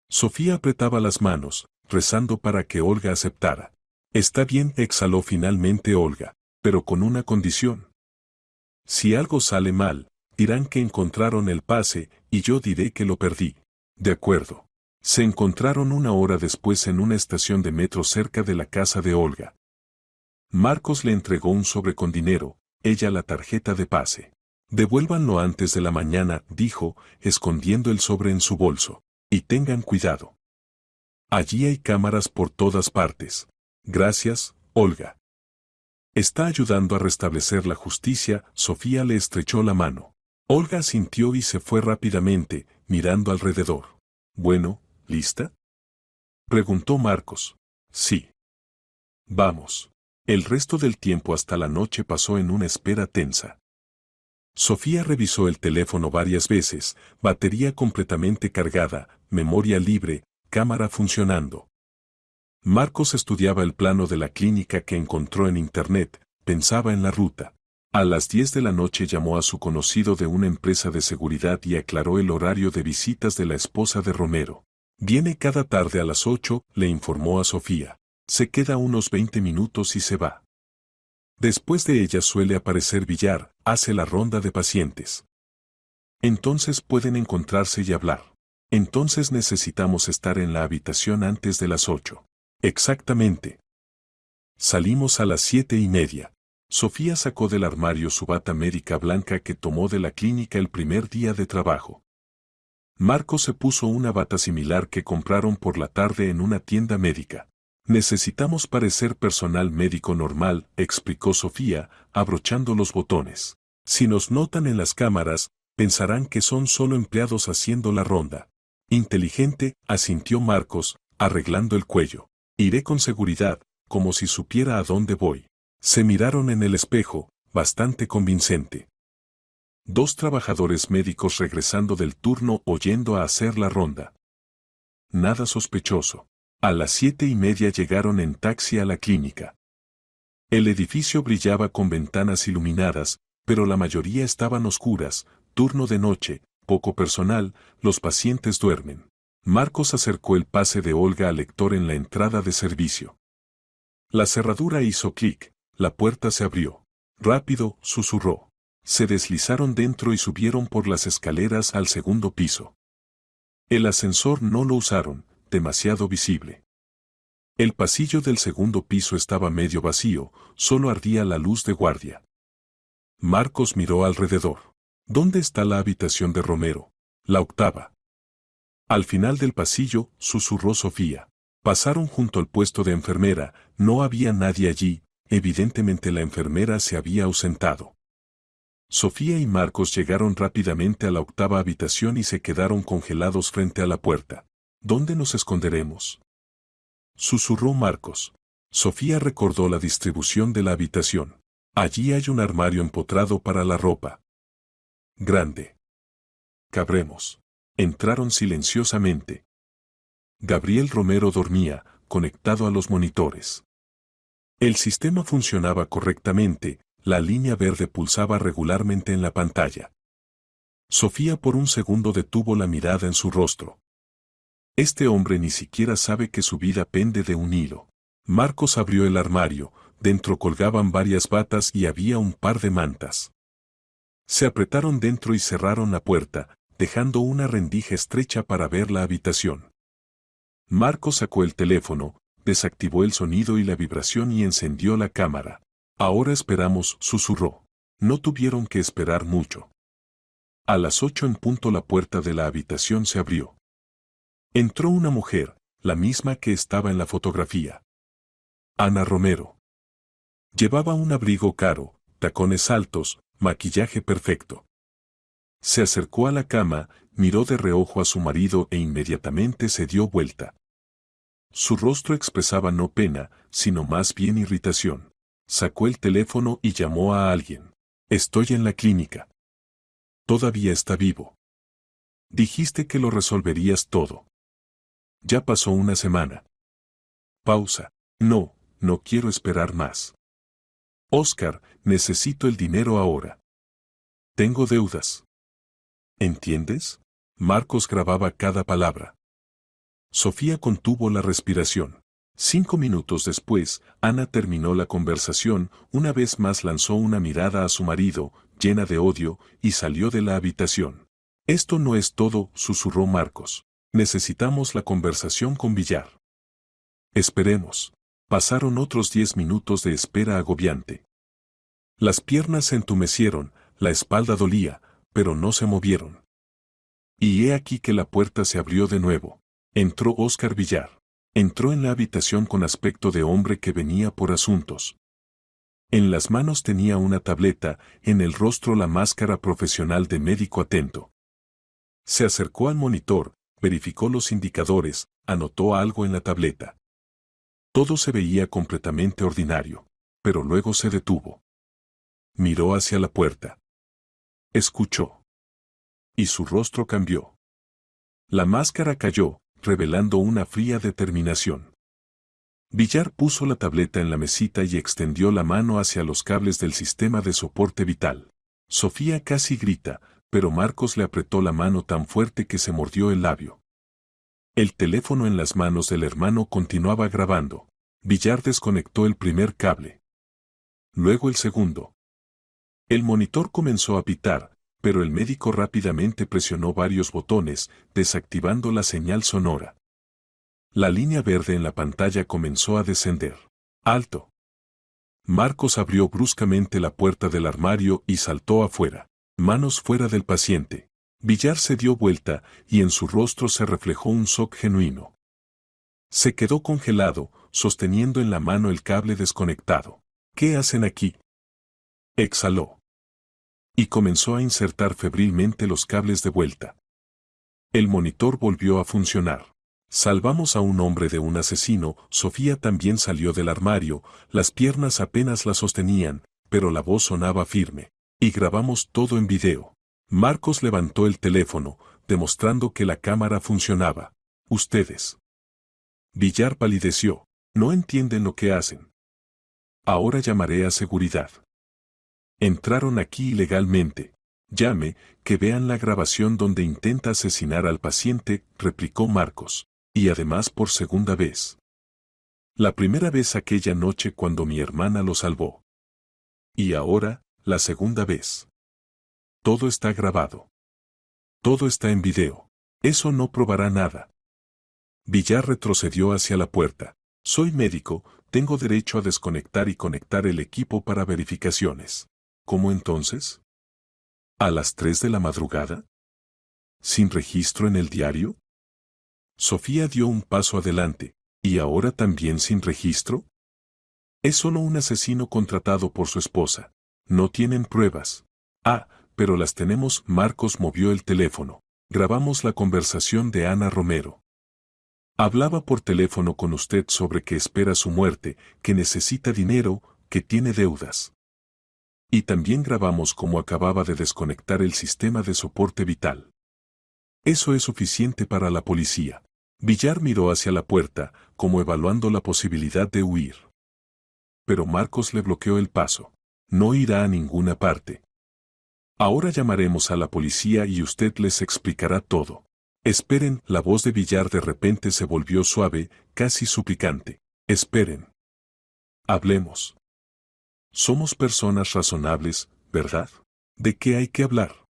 Sofía apretaba las manos, rezando para que Olga aceptara. Está bien, exhaló finalmente Olga, pero con una condición. Si algo sale mal, dirán que encontraron el pase y yo diré que lo perdí. De acuerdo. Se encontraron una hora después en una estación de metro cerca de la casa de Olga. Marcos le entregó un sobre con dinero, ella la tarjeta de pase. Devuélvanlo antes de la mañana, dijo, escondiendo el sobre en su bolso. Y tengan cuidado. Allí hay cámaras por todas partes. Gracias, Olga. Está ayudando a restablecer la justicia, Sofía le estrechó la mano. Olga asintió y se fue rápidamente, mirando alrededor. Bueno, ¿lista? Preguntó Marcos. Sí. Vamos. El resto del tiempo hasta la noche pasó en una espera tensa. Sofía revisó el teléfono varias veces, batería completamente cargada, memoria libre, cámara funcionando. Marcos estudiaba el plano de la clínica que encontró en internet, pensaba en la ruta. A las 10 de la noche llamó a su conocido de una empresa de seguridad y aclaró el horario de visitas de la esposa de Romero. Viene cada tarde a las 8, le informó a Sofía. Se queda unos 20 minutos y se va. Después de ella suele aparecer billar, hace la ronda de pacientes. Entonces pueden encontrarse y hablar. Entonces necesitamos estar en la habitación antes de las 8. Exactamente. Salimos a las 7:30. Sofía sacó del armario su bata médica blanca que tomó de la clínica el primer día de trabajo. Marco se puso una bata similar que compraron por la tarde en una tienda médica. Necesitamos parecer personal médico normal, explicó Sofía, abrochando los botones. Si nos notan en las cámaras, pensarán que son solo empleados haciendo la ronda. Inteligente, asintió Marcos, arreglando el cuello. Iré con seguridad, como si supiera a dónde voy. Se miraron en el espejo, bastante convincente. Dos trabajadores médicos regresando del turno o yendo a hacer la ronda. Nada sospechoso. A las 7:30 llegaron en taxi a la clínica. El edificio brillaba con ventanas iluminadas, pero la mayoría estaban oscuras, turno de noche, poco personal, los pacientes duermen. Marcos acercó el pase de Olga al lector en la entrada de servicio. La cerradura hizo clic, la puerta se abrió. Rápido, susurró. Se deslizaron dentro y subieron por las escaleras al segundo piso. El ascensor no lo usaron, demasiado visible. El pasillo del segundo piso estaba medio vacío, solo ardía la luz de guardia. Marcos miró alrededor. ¿Dónde está la habitación de Romero? La octava. Al final del pasillo, susurró Sofía. Pasaron junto al puesto de enfermera, no había nadie allí, evidentemente la enfermera se había ausentado. Sofía y Marcos llegaron rápidamente a la octava habitación y se quedaron congelados frente a la puerta. ¿Dónde nos esconderemos?, susurró Marcos. Sofía recordó la distribución de la habitación. Allí hay un armario empotrado para la ropa. Grande. Cabremos. Entraron silenciosamente. Gabriel Romero dormía, conectado a los monitores. El sistema funcionaba correctamente, la línea verde pulsaba regularmente en la pantalla. Sofía por un segundo detuvo la mirada en su rostro. Este hombre ni siquiera sabe que su vida pende de un hilo. Marcos abrió el armario, dentro colgaban varias batas y había un par de mantas. Se apretaron dentro y cerraron la puerta, dejando una rendija estrecha para ver la habitación. Marcos sacó el teléfono, desactivó el sonido y la vibración y encendió la cámara. Ahora esperamos, susurró. No tuvieron que esperar mucho. A las 8 en punto la puerta de la habitación se abrió. Entró una mujer, la misma que estaba en la fotografía. Ana Romero. Llevaba un abrigo caro, tacones altos, maquillaje perfecto. Se acercó a la cama, miró de reojo a su marido e inmediatamente se dio vuelta. Su rostro expresaba no pena, sino más bien irritación. Sacó el teléfono y llamó a alguien. Estoy en la clínica. Todavía está vivo. Dijiste que lo resolverías todo. Ya pasó una semana. Pausa. No quiero esperar más. Oscar, necesito el dinero ahora. Tengo deudas. ¿Entiendes? Marcos grababa cada palabra. Sofía contuvo la respiración. 5 minutos después, Ana terminó la conversación, una vez más lanzó una mirada a su marido, llena de odio, y salió de la habitación. Esto no es todo, susurró Marcos. Necesitamos la conversación con Villar. Esperemos. Pasaron otros 10 minutos de espera agobiante. Las piernas se entumecieron, la espalda dolía, pero no se movieron. Y he aquí que la puerta se abrió de nuevo. Entró Oscar Villar. Entró en la habitación con aspecto de hombre que venía por asuntos. En las manos tenía una tableta, en el rostro la máscara profesional de médico atento. Se acercó al monitor, verificó los indicadores, anotó algo en la tableta. Todo se veía completamente ordinario, pero luego se detuvo. Miró hacia la puerta. Escuchó. Y su rostro cambió. La máscara cayó, revelando una fría determinación. Villar puso la tableta en la mesita y extendió la mano hacia los cables del sistema de soporte vital. Sofía casi grita, pero Marcos le apretó la mano tan fuerte que se mordió el labio. El teléfono en las manos del hermano continuaba grabando. Villar desconectó el primer cable. Luego el segundo. El monitor comenzó a pitar, pero el médico rápidamente presionó varios botones, desactivando la señal sonora. La línea verde en la pantalla comenzó a descender. ¡Alto! Marcos abrió bruscamente la puerta del armario y saltó afuera. Manos fuera del paciente. Villar se dio vuelta y en su rostro se reflejó un shock genuino. Se quedó congelado, sosteniendo en la mano el cable desconectado. ¿Qué hacen aquí?, exhaló. Y comenzó a insertar febrilmente los cables de vuelta. El monitor volvió a funcionar. Salvamos a un hombre de un asesino. Sofía también salió del armario, las piernas apenas la sostenían, pero la voz sonaba firme. Y grabamos todo en video. Marcos levantó el teléfono, demostrando que la cámara funcionaba. Ustedes Villar palideció. No entienden lo que hacen. Ahora llamaré a seguridad. Entraron aquí ilegalmente. Llame, que vean la grabación donde intenta asesinar al paciente, replicó Marcos. Y además por segunda vez. La primera vez aquella noche cuando mi hermana lo salvó. Y ahora, la segunda vez. Todo está grabado. Todo está en video. Eso no probará nada. Villar retrocedió hacia la puerta. Soy médico, tengo derecho a desconectar y conectar el equipo para verificaciones. ¿Cómo entonces? ¿A las 3 de la madrugada? ¿Sin registro en el diario? Sofía dio un paso adelante. ¿Y ahora también sin registro? Es solo un asesino contratado por su esposa. No tienen pruebas. Ah, pero las tenemos. Marcos movió el teléfono. Grabamos la conversación de Ana Romero. Hablaba por teléfono con usted sobre que espera su muerte, que necesita dinero, que tiene deudas. Y también grabamos cómo acababa de desconectar el sistema de soporte vital. Eso es suficiente para la policía. Villar miró hacia la puerta, como evaluando la posibilidad de huir. Pero Marcos le bloqueó el paso. No irá a ninguna parte. Ahora llamaremos a la policía y usted les explicará todo. Esperen, la voz de Villar de repente se volvió suave, casi suplicante. Esperen. Hablemos. Somos personas razonables, ¿verdad? ¿De qué hay que hablar?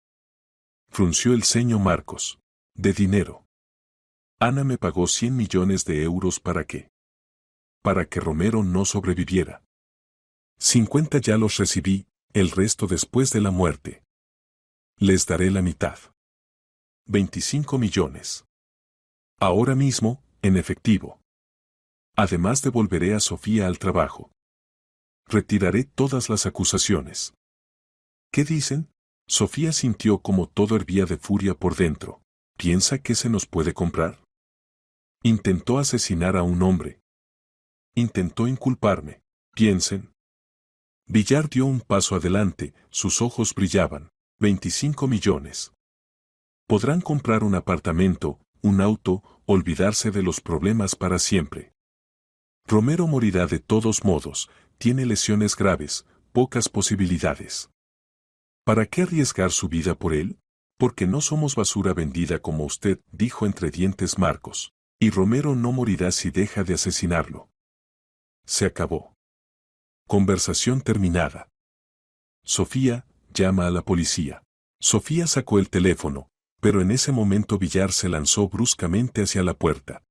Frunció el ceño Marcos. De dinero. Ana me pagó 100 millones de euros ¿para qué? Para que Romero no sobreviviera. 50 ya los recibí, el resto después de la muerte. Les daré la mitad. 25 millones. Ahora mismo, en efectivo. Además devolveré a Sofía al trabajo. Retiraré todas las acusaciones. ¿Qué dicen? Sofía sintió como todo hervía de furia por dentro. ¿Piensa que se nos puede comprar? Intentó asesinar a un hombre. Intentó inculparme. Piensen. Villar dio un paso adelante, sus ojos brillaban. 25 millones. Podrán comprar un apartamento, un auto, olvidarse de los problemas para siempre. Romero morirá de todos modos, tiene lesiones graves, pocas posibilidades. ¿Para qué arriesgar su vida por él? Porque no somos basura vendida como usted, dijo entre dientes Marcos. Y Romero no morirá si deja de asesinarlo. Se acabó. Conversación terminada. Sofía, llama a la policía. Sofía sacó el teléfono, pero en ese momento Villar se lanzó bruscamente hacia la puerta.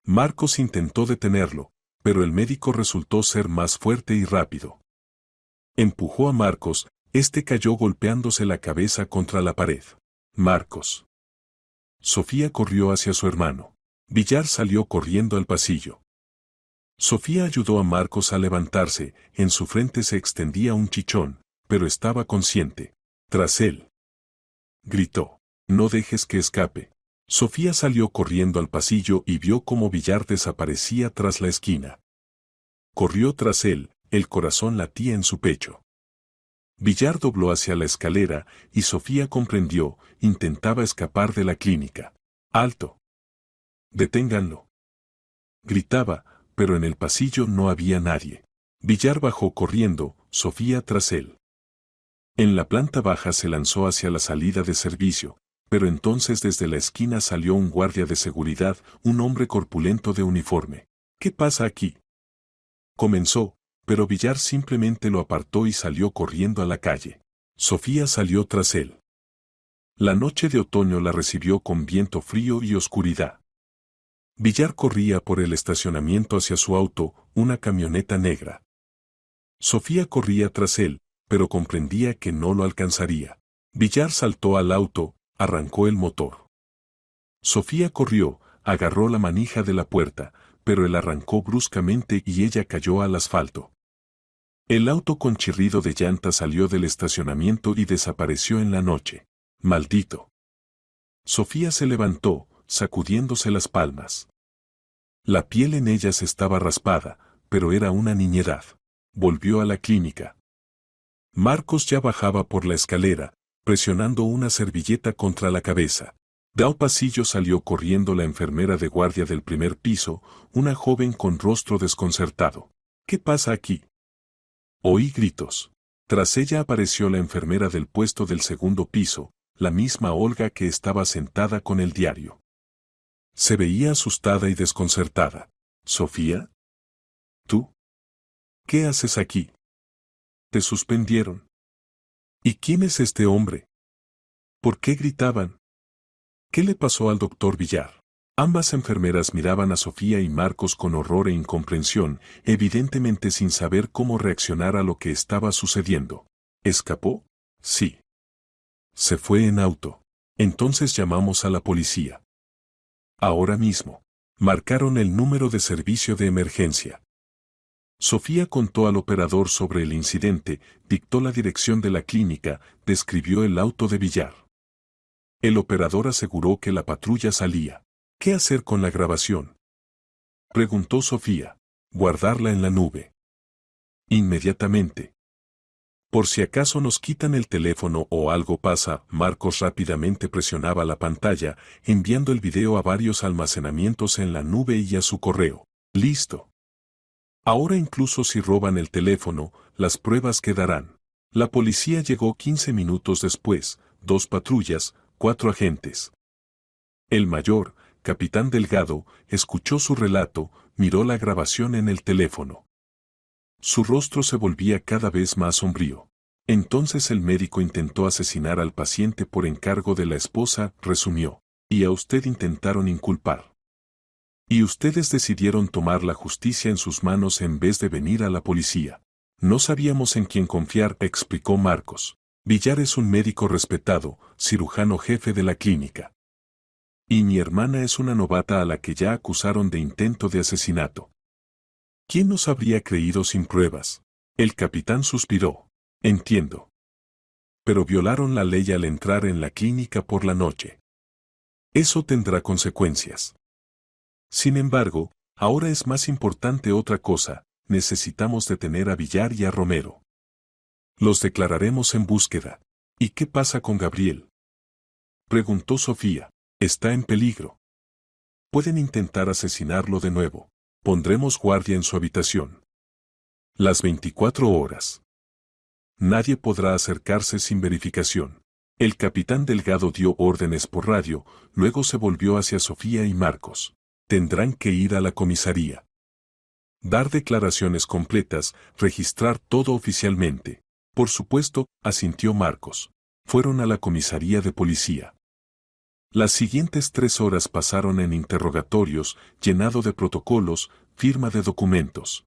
Marcos intentó detenerlo, pero el médico resultó ser más fuerte y rápido. Empujó a Marcos, este cayó golpeándose la cabeza contra la pared. Marcos. Sofía corrió hacia su hermano. Villar salió corriendo al pasillo. Sofía ayudó a Marcos a levantarse, en su frente se extendía un chichón, pero estaba consciente. Tras él. Gritó. No dejes que escape. Sofía salió corriendo al pasillo y vio cómo Villar desaparecía tras la esquina. Corrió tras él, el corazón latía en su pecho. Villar dobló hacia la escalera y Sofía comprendió, intentaba escapar de la clínica. ¡Alto! ¡Deténganlo! Gritaba, pero en el pasillo no había nadie. Villar bajó corriendo, Sofía tras él. En la planta baja se lanzó hacia la salida de servicio, pero entonces desde la esquina salió un guardia de seguridad, un hombre corpulento de uniforme. ¿Qué pasa aquí? Comenzó, pero Villar simplemente lo apartó y salió corriendo a la calle. Sofía salió tras él. La noche de otoño la recibió con viento frío y oscuridad. Villar corría por el estacionamiento hacia su auto, una camioneta negra. Sofía corría tras él, pero comprendía que no lo alcanzaría. Villar saltó al auto, arrancó el motor. Sofía corrió, agarró la manija de la puerta, pero él arrancó bruscamente y ella cayó al asfalto. El auto con chirrido de llanta salió del estacionamiento y desapareció en la noche. ¡Maldito! Sofía se levantó, sacudiéndose las palmas. La piel en ellas estaba raspada, pero era una niñedad. Volvió a la clínica. Marcos ya bajaba por la escalera, presionando una servilleta contra la cabeza. De un pasillo salió corriendo la enfermera de guardia del primer piso, una joven con rostro desconcertado. ¿Qué pasa aquí? Oí gritos. Tras ella apareció la enfermera del puesto del segundo piso, la misma Olga que estaba sentada con el diario. Se veía asustada y desconcertada. ¿Sofía? ¿Tú? ¿Qué haces aquí? Te suspendieron. ¿Y quién es este hombre? ¿Por qué gritaban? ¿Qué le pasó al doctor Villar? Ambas enfermeras miraban a Sofía y Marcos con horror e incomprensión, evidentemente sin saber cómo reaccionar a lo que estaba sucediendo. ¿Escapó? Sí. Se fue en auto. Entonces llamamos a la policía. Ahora mismo. Marcaron el número de servicio de emergencia. Sofía contó al operador sobre el incidente, dictó la dirección de la clínica, describió el auto de Villar. El operador aseguró que la patrulla salía. ¿Qué hacer con la grabación? Preguntó Sofía. Guardarla en la nube. Inmediatamente. Por si acaso nos quitan el teléfono o algo pasa, Marcos rápidamente presionaba la pantalla, enviando el video a varios almacenamientos en la nube y a su correo. Listo. Ahora incluso si roban el teléfono, las pruebas quedarán. La policía llegó 15 minutos después, 2 patrullas, 4 agentes. El mayor, capitán Delgado, escuchó su relato, miró la grabación en el teléfono. Su rostro se volvía cada vez más sombrío. Entonces el médico intentó asesinar al paciente por encargo de la esposa, resumió. Y a usted intentaron inculpar. Y ustedes decidieron tomar la justicia en sus manos en vez de venir a la policía. No sabíamos en quién confiar, explicó Marcos. Villar es un médico respetado, cirujano jefe de la clínica. Y mi hermana es una novata a la que ya acusaron de intento de asesinato. ¿Quién nos habría creído sin pruebas? El capitán suspiró. Entiendo. Pero violaron la ley al entrar en la clínica por la noche. Eso tendrá consecuencias. Sin embargo, ahora es más importante otra cosa, necesitamos detener a Villar y a Romero. Los declararemos en búsqueda. ¿Y qué pasa con Gabriel? Preguntó Sofía. Está en peligro. Pueden intentar asesinarlo de nuevo. Pondremos guardia en su habitación. Las 24 horas. Nadie podrá acercarse sin verificación. El capitán Delgado dio órdenes por radio, luego se volvió hacia Sofía y Marcos. Tendrán que ir a la comisaría. Dar declaraciones completas, registrar todo oficialmente. Por supuesto, asintió Marcos. Fueron a la comisaría de policía. Las siguientes 3 horas pasaron en interrogatorios, llenado de protocolos, firma de documentos.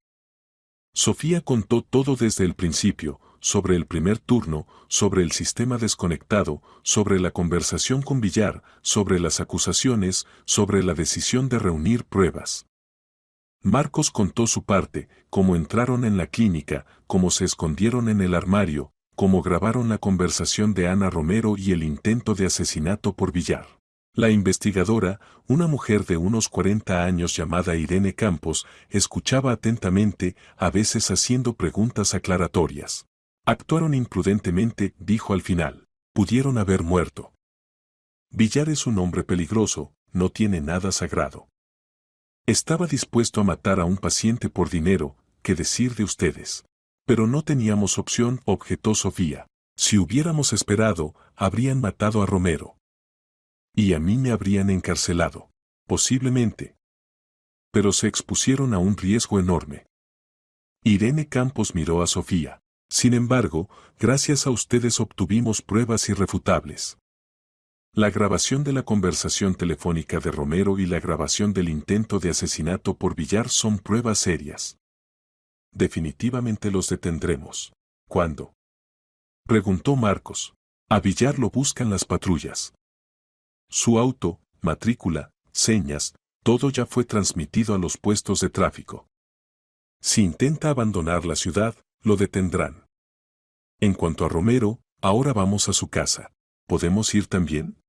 Sofía contó todo desde el principio, sobre el primer turno, sobre el sistema desconectado, sobre la conversación con Villar, sobre las acusaciones, sobre la decisión de reunir pruebas. Marcos contó su parte, cómo entraron en la clínica, cómo se escondieron en el armario, cómo grabaron la conversación de Ana Romero y el intento de asesinato por Villar. La investigadora, una mujer de unos 40 años llamada Irene Campos, escuchaba atentamente, a veces haciendo preguntas aclaratorias. Actuaron imprudentemente, dijo al final. Pudieron haber muerto. Villar es un hombre peligroso, no tiene nada sagrado. Estaba dispuesto a matar a un paciente por dinero, ¿qué decir de ustedes? Pero no teníamos opción, objetó Sofía. Si hubiéramos esperado, habrían matado a Romero. Y a mí me habrían encarcelado. Posiblemente. Pero se expusieron a un riesgo enorme. Irene Campos miró a Sofía. Sin embargo, gracias a ustedes obtuvimos pruebas irrefutables. La grabación de la conversación telefónica de Romero y la grabación del intento de asesinato por Villar son pruebas serias. Definitivamente los detendremos. ¿Cuándo? Preguntó Marcos. A Villar lo buscan las patrullas. Su auto, matrícula, señas, todo ya fue transmitido a los puestos de tráfico. Si intenta abandonar la ciudad, lo detendrán. En cuanto a Romero, ahora vamos a su casa. ¿Podemos ir también?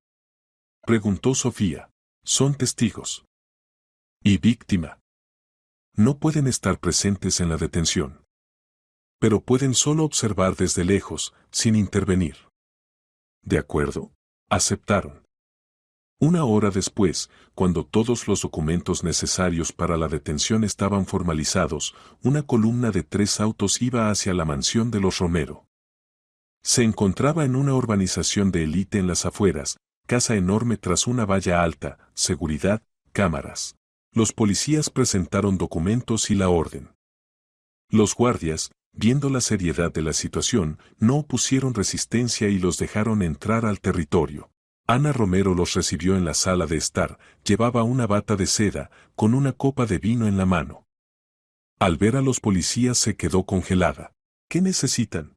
Preguntó Sofía. Son testigos. ¿Y víctima? No pueden estar presentes en la detención. Pero pueden solo observar desde lejos, sin intervenir. ¿De acuerdo? Aceptaron. Una hora después, cuando todos los documentos necesarios para la detención estaban formalizados, una columna de 3 autos iba hacia la mansión de los Romero. Se encontraba en una urbanización de élite en las afueras, casa enorme tras una valla alta, seguridad, cámaras. Los policías presentaron documentos y la orden. Los guardias, viendo la seriedad de la situación, no opusieron resistencia y los dejaron entrar al territorio. Ana Romero los recibió en la sala de estar, llevaba una bata de seda, con una copa de vino en la mano. Al ver a los policías se quedó congelada. ¿Qué necesitan?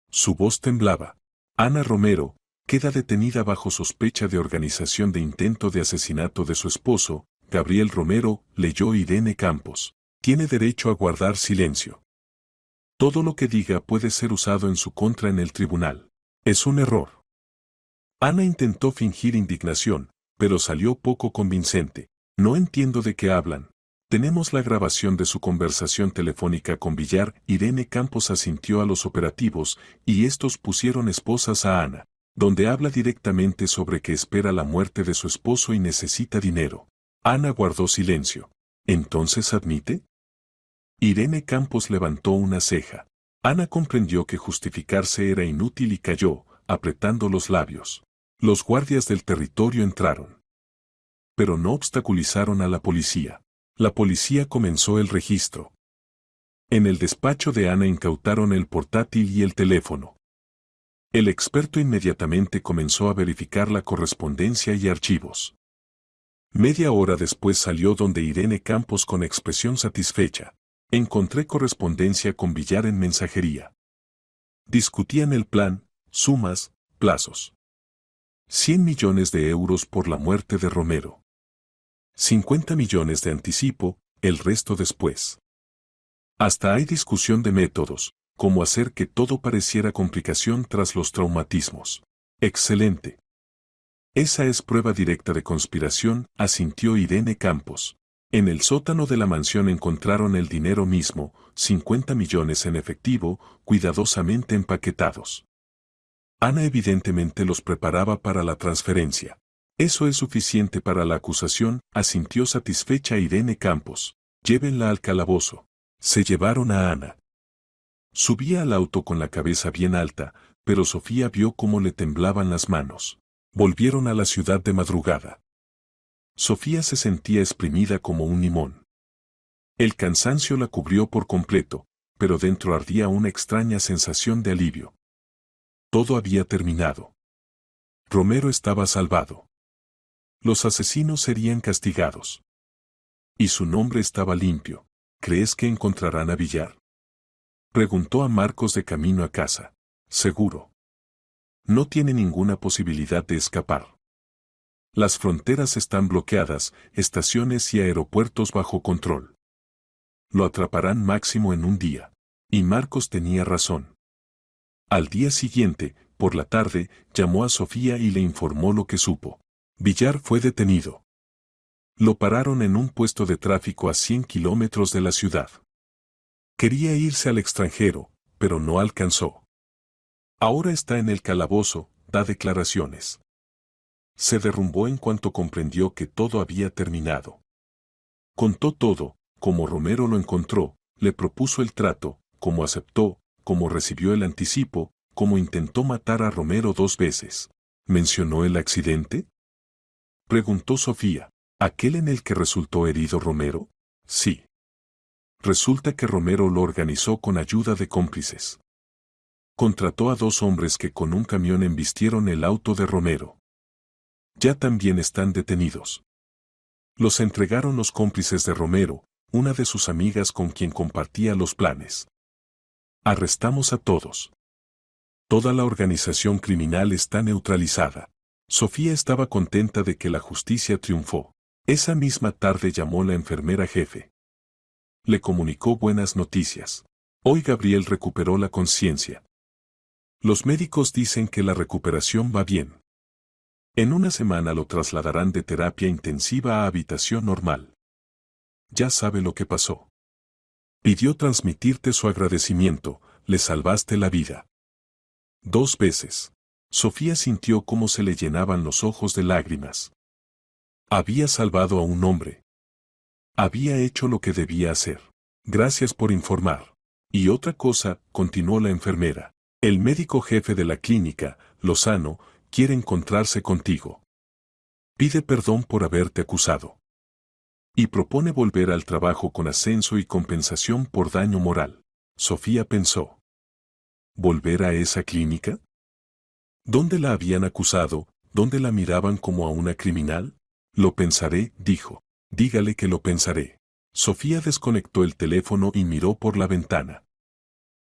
Su voz temblaba. Ana Romero, queda detenida bajo sospecha de organización de intento de asesinato de su esposo, Gabriel Romero, leyó Irene Campos. Tiene derecho a guardar silencio. Todo lo que diga puede ser usado en su contra en el tribunal. Es un error. Ana intentó fingir indignación, pero salió poco convincente. No entiendo de qué hablan. Tenemos la grabación de su conversación telefónica con Villar. Irene Campos asintió a los operativos, y estos pusieron esposas a Ana, donde habla directamente sobre que espera la muerte de su esposo y necesita dinero. Ana guardó silencio. ¿Entonces admite? Irene Campos levantó una ceja. Ana comprendió que justificarse era inútil y calló, apretando los labios. Los guardias del territorio entraron. Pero no obstaculizaron a la policía. La policía comenzó el registro. En el despacho de Ana incautaron el portátil y el teléfono. El experto inmediatamente comenzó a verificar la correspondencia y archivos. Media hora después salió donde Irene Campos con expresión satisfecha. Encontré correspondencia con Villar en mensajería. Discutían el plan, sumas, plazos. 100 millones de euros por la muerte de Romero. 50 millones de anticipo, el resto después. Hasta hay discusión de métodos, cómo hacer que todo pareciera complicación tras los traumatismos. Excelente. Esa es prueba directa de conspiración, asintió Irene Campos. En el sótano de la mansión encontraron el dinero mismo, 50 millones en efectivo, cuidadosamente empaquetados. Ana evidentemente los preparaba para la transferencia. Eso es suficiente para la acusación, asintió satisfecha Irene Campos. Llévenla al calabozo. Se llevaron a Ana. Subía al auto con la cabeza bien alta, pero Sofía vio cómo le temblaban las manos. Volvieron a la ciudad de madrugada. Sofía se sentía exprimida como un limón. El cansancio la cubrió por completo, pero dentro ardía una extraña sensación de alivio. Todo había terminado. Romero estaba salvado. Los asesinos serían castigados. Y su nombre estaba limpio. ¿Crees que encontrarán a Villar? Preguntó a Marcos de camino a casa. Seguro. No tiene ninguna posibilidad de escapar. Las fronteras están bloqueadas, estaciones y aeropuertos bajo control. Lo atraparán máximo en un día. Y Marcos tenía razón. Al día siguiente, por la tarde, llamó a Sofía y le informó lo que supo. Villar fue detenido. Lo pararon en un puesto de tráfico a 100 kilómetros de la ciudad. Quería irse al extranjero, pero no alcanzó. Ahora está en el calabozo, da declaraciones. Se derrumbó en cuanto comprendió que todo había terminado. Contó todo, cómo Romero lo encontró, le propuso el trato, cómo aceptó, cómo recibió el anticipo, cómo intentó matar a Romero 2 veces. ¿Mencionó el accidente? Preguntó Sofía. ¿Aquel en el que resultó herido Romero? Sí. Resulta que Romero lo organizó con ayuda de cómplices. Contrató a 2 hombres que con un camión embistieron el auto de Romero. Ya también están detenidos. Los entregaron los cómplices de Romero, una de sus amigas con quien compartía los planes. Arrestamos a todos. Toda la organización criminal está neutralizada. Sofía estaba contenta de que la justicia triunfó. Esa misma tarde llamó la enfermera jefe. Le comunicó buenas noticias. Hoy Gabriel recuperó la conciencia. Los médicos dicen que la recuperación va bien. En una semana lo trasladarán de terapia intensiva a habitación normal. Ya sabe lo que pasó. Pidió transmitirte su agradecimiento, le salvaste la vida. 2 veces. Sofía sintió cómo se le llenaban los ojos de lágrimas. Había salvado a un hombre. Había hecho lo que debía hacer. Gracias por informar. Y otra cosa, continuó la enfermera. El médico jefe de la clínica, Lozano, quiere encontrarse contigo. Pide perdón por haberte acusado. Y propone volver al trabajo con ascenso y compensación por daño moral. Sofía pensó. ¿Volver a esa clínica? ¿Dónde la habían acusado? ¿Dónde la miraban como a una criminal? Lo pensaré, dijo. Dígale que lo pensaré. Sofía desconectó el teléfono y miró por la ventana.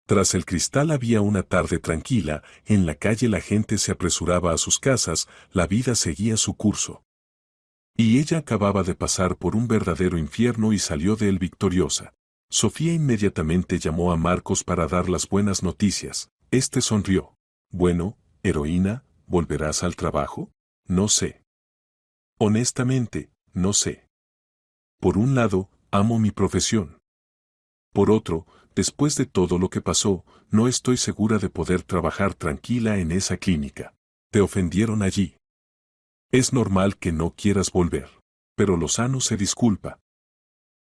Tras el cristal había una tarde tranquila, en la calle la gente se apresuraba a sus casas, la vida seguía su curso. Y ella acababa de pasar por un verdadero infierno y salió de él victoriosa. Sofía inmediatamente llamó a Marcos para dar las buenas noticias. Este sonrió. Bueno, heroína, ¿volverás al trabajo? No sé. Honestamente, no sé. Por un lado, amo mi profesión. Por otro, después de todo lo que pasó, no estoy segura de poder trabajar tranquila en esa clínica. Te ofendieron allí. Es normal que no quieras volver. Pero Lozano se disculpa.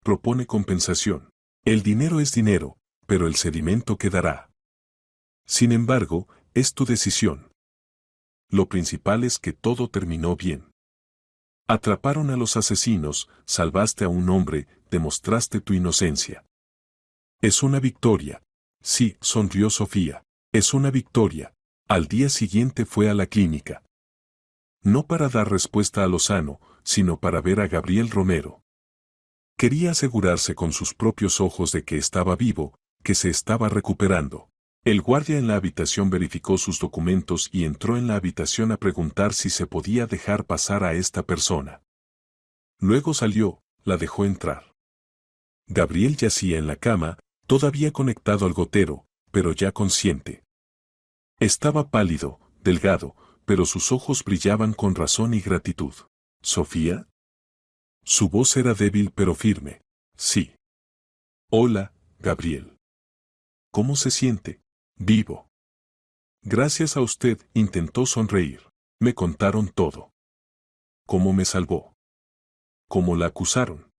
Propone compensación. El dinero es dinero, pero el sedimento quedará. Sin embargo, es tu decisión. Lo principal es que todo terminó bien. Atraparon a los asesinos, salvaste a un hombre, demostraste tu inocencia. Es una victoria. Sí, sonrió Sofía. Es una victoria. Al día siguiente fue a la clínica. No para dar respuesta a Lozano, sino para ver a Gabriel Romero. Quería asegurarse con sus propios ojos de que estaba vivo, que se estaba recuperando. El guardia en la habitación verificó sus documentos y entró en la habitación a preguntar si se podía dejar pasar a esta persona. Luego salió, la dejó entrar. Gabriel yacía en la cama, todavía conectado al gotero, pero ya consciente. Estaba pálido, delgado, pero sus ojos brillaban con razón y gratitud. ¿Sofía? Su voz era débil pero firme. Sí. Hola, Gabriel. ¿Cómo se siente? Vivo. Gracias a usted, intentó sonreír. Me contaron todo. ¿Cómo me salvó? ¿Cómo la acusaron?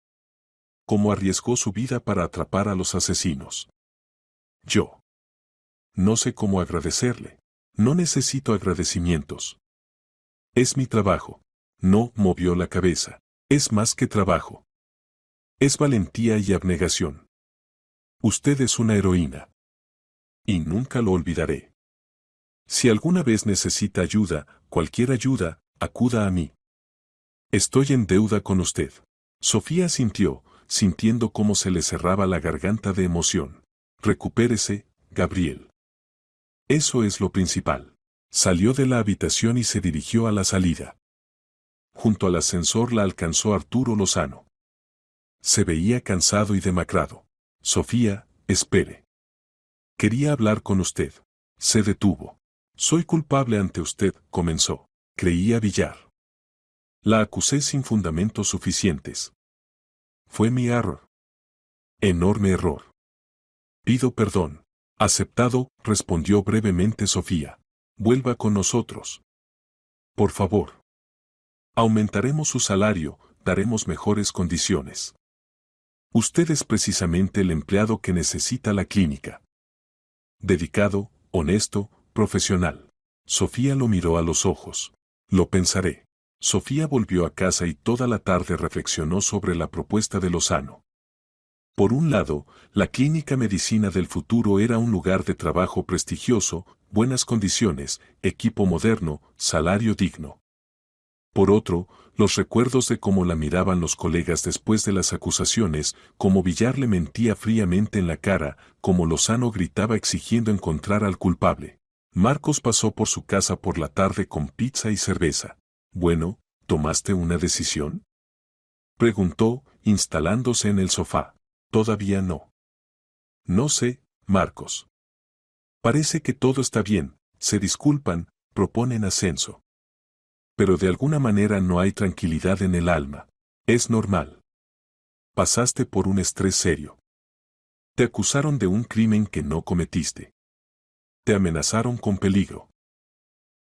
¿Cómo arriesgó su vida para atrapar a los asesinos? Yo. No sé cómo agradecerle. No necesito agradecimientos. Es mi trabajo. No movió la cabeza. Es más que trabajo. Es valentía y abnegación. Usted es una heroína. Y nunca lo olvidaré. Si alguna vez necesita ayuda, cualquier ayuda, acuda a mí. Estoy en deuda con usted. Sofía sintió, sintiendo cómo se le cerraba la garganta de emoción. Recupérese, Gabriel. Eso es lo principal. Salió de la habitación y se dirigió a la salida. Junto al ascensor la alcanzó Arturo Lozano. Se veía cansado y demacrado. Sofía, espere. Quería hablar con usted. Se detuvo. Soy culpable ante usted, comenzó. Creía Villar. La acusé sin fundamentos suficientes. Fue mi error. Enorme error. Pido perdón. Aceptado, respondió brevemente Sofía. Vuelva con nosotros. Por favor. Aumentaremos su salario, daremos mejores condiciones. Usted es precisamente el empleado que necesita la clínica. Dedicado, honesto, profesional. Sofía lo miró a los ojos. Lo pensaré. Sofía volvió a casa y toda la tarde reflexionó sobre la propuesta de Lozano. Por un lado, la Clínica Medicina del Futuro era un lugar de trabajo prestigioso, buenas condiciones, equipo moderno, salario digno. Por otro, los recuerdos de cómo la miraban los colegas después de las acusaciones, cómo Villar le mentía fríamente en la cara, cómo Lozano gritaba exigiendo encontrar al culpable. Marcos pasó por su casa por la tarde con pizza y cerveza. Bueno, ¿tomaste una decisión? Preguntó, instalándose en el sofá. Todavía no. No sé, Marcos. Parece que todo está bien, se disculpan, proponen ascenso. Pero de alguna manera no hay tranquilidad en el alma. Es normal. Pasaste por un estrés serio. Te acusaron de un crimen que no cometiste. Te amenazaron con peligro.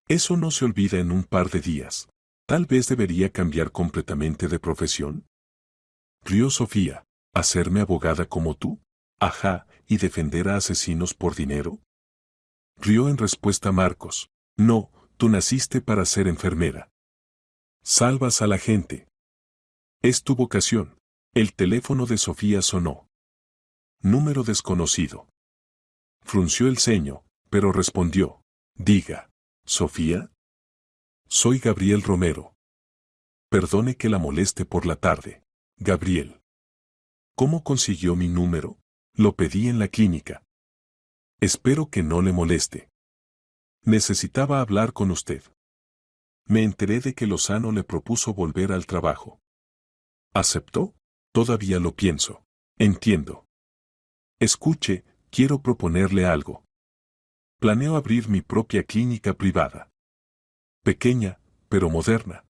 Eso no se olvida en un par de días. Tal vez debería cambiar completamente de profesión. Rió Sofía. ¿Hacerme abogada como tú? Ajá, ¿y defender a asesinos por dinero? Rió en respuesta Marcos. No, tú naciste para ser enfermera. Salvas a la gente. Es tu vocación. El teléfono de Sofía sonó. Número desconocido. Frunció el ceño, pero respondió. Diga. ¿Sofía? Soy Gabriel Romero. Perdone que la moleste por la tarde. Gabriel. ¿Cómo consiguió mi número? Lo pedí en la clínica. Espero que no le moleste. Necesitaba hablar con usted. Me enteré de que Lozano le propuso volver al trabajo. ¿Aceptó? Todavía lo pienso. Entiendo. Escuche, quiero proponerle algo. Planeo abrir mi propia clínica privada. Pequeña, pero moderna.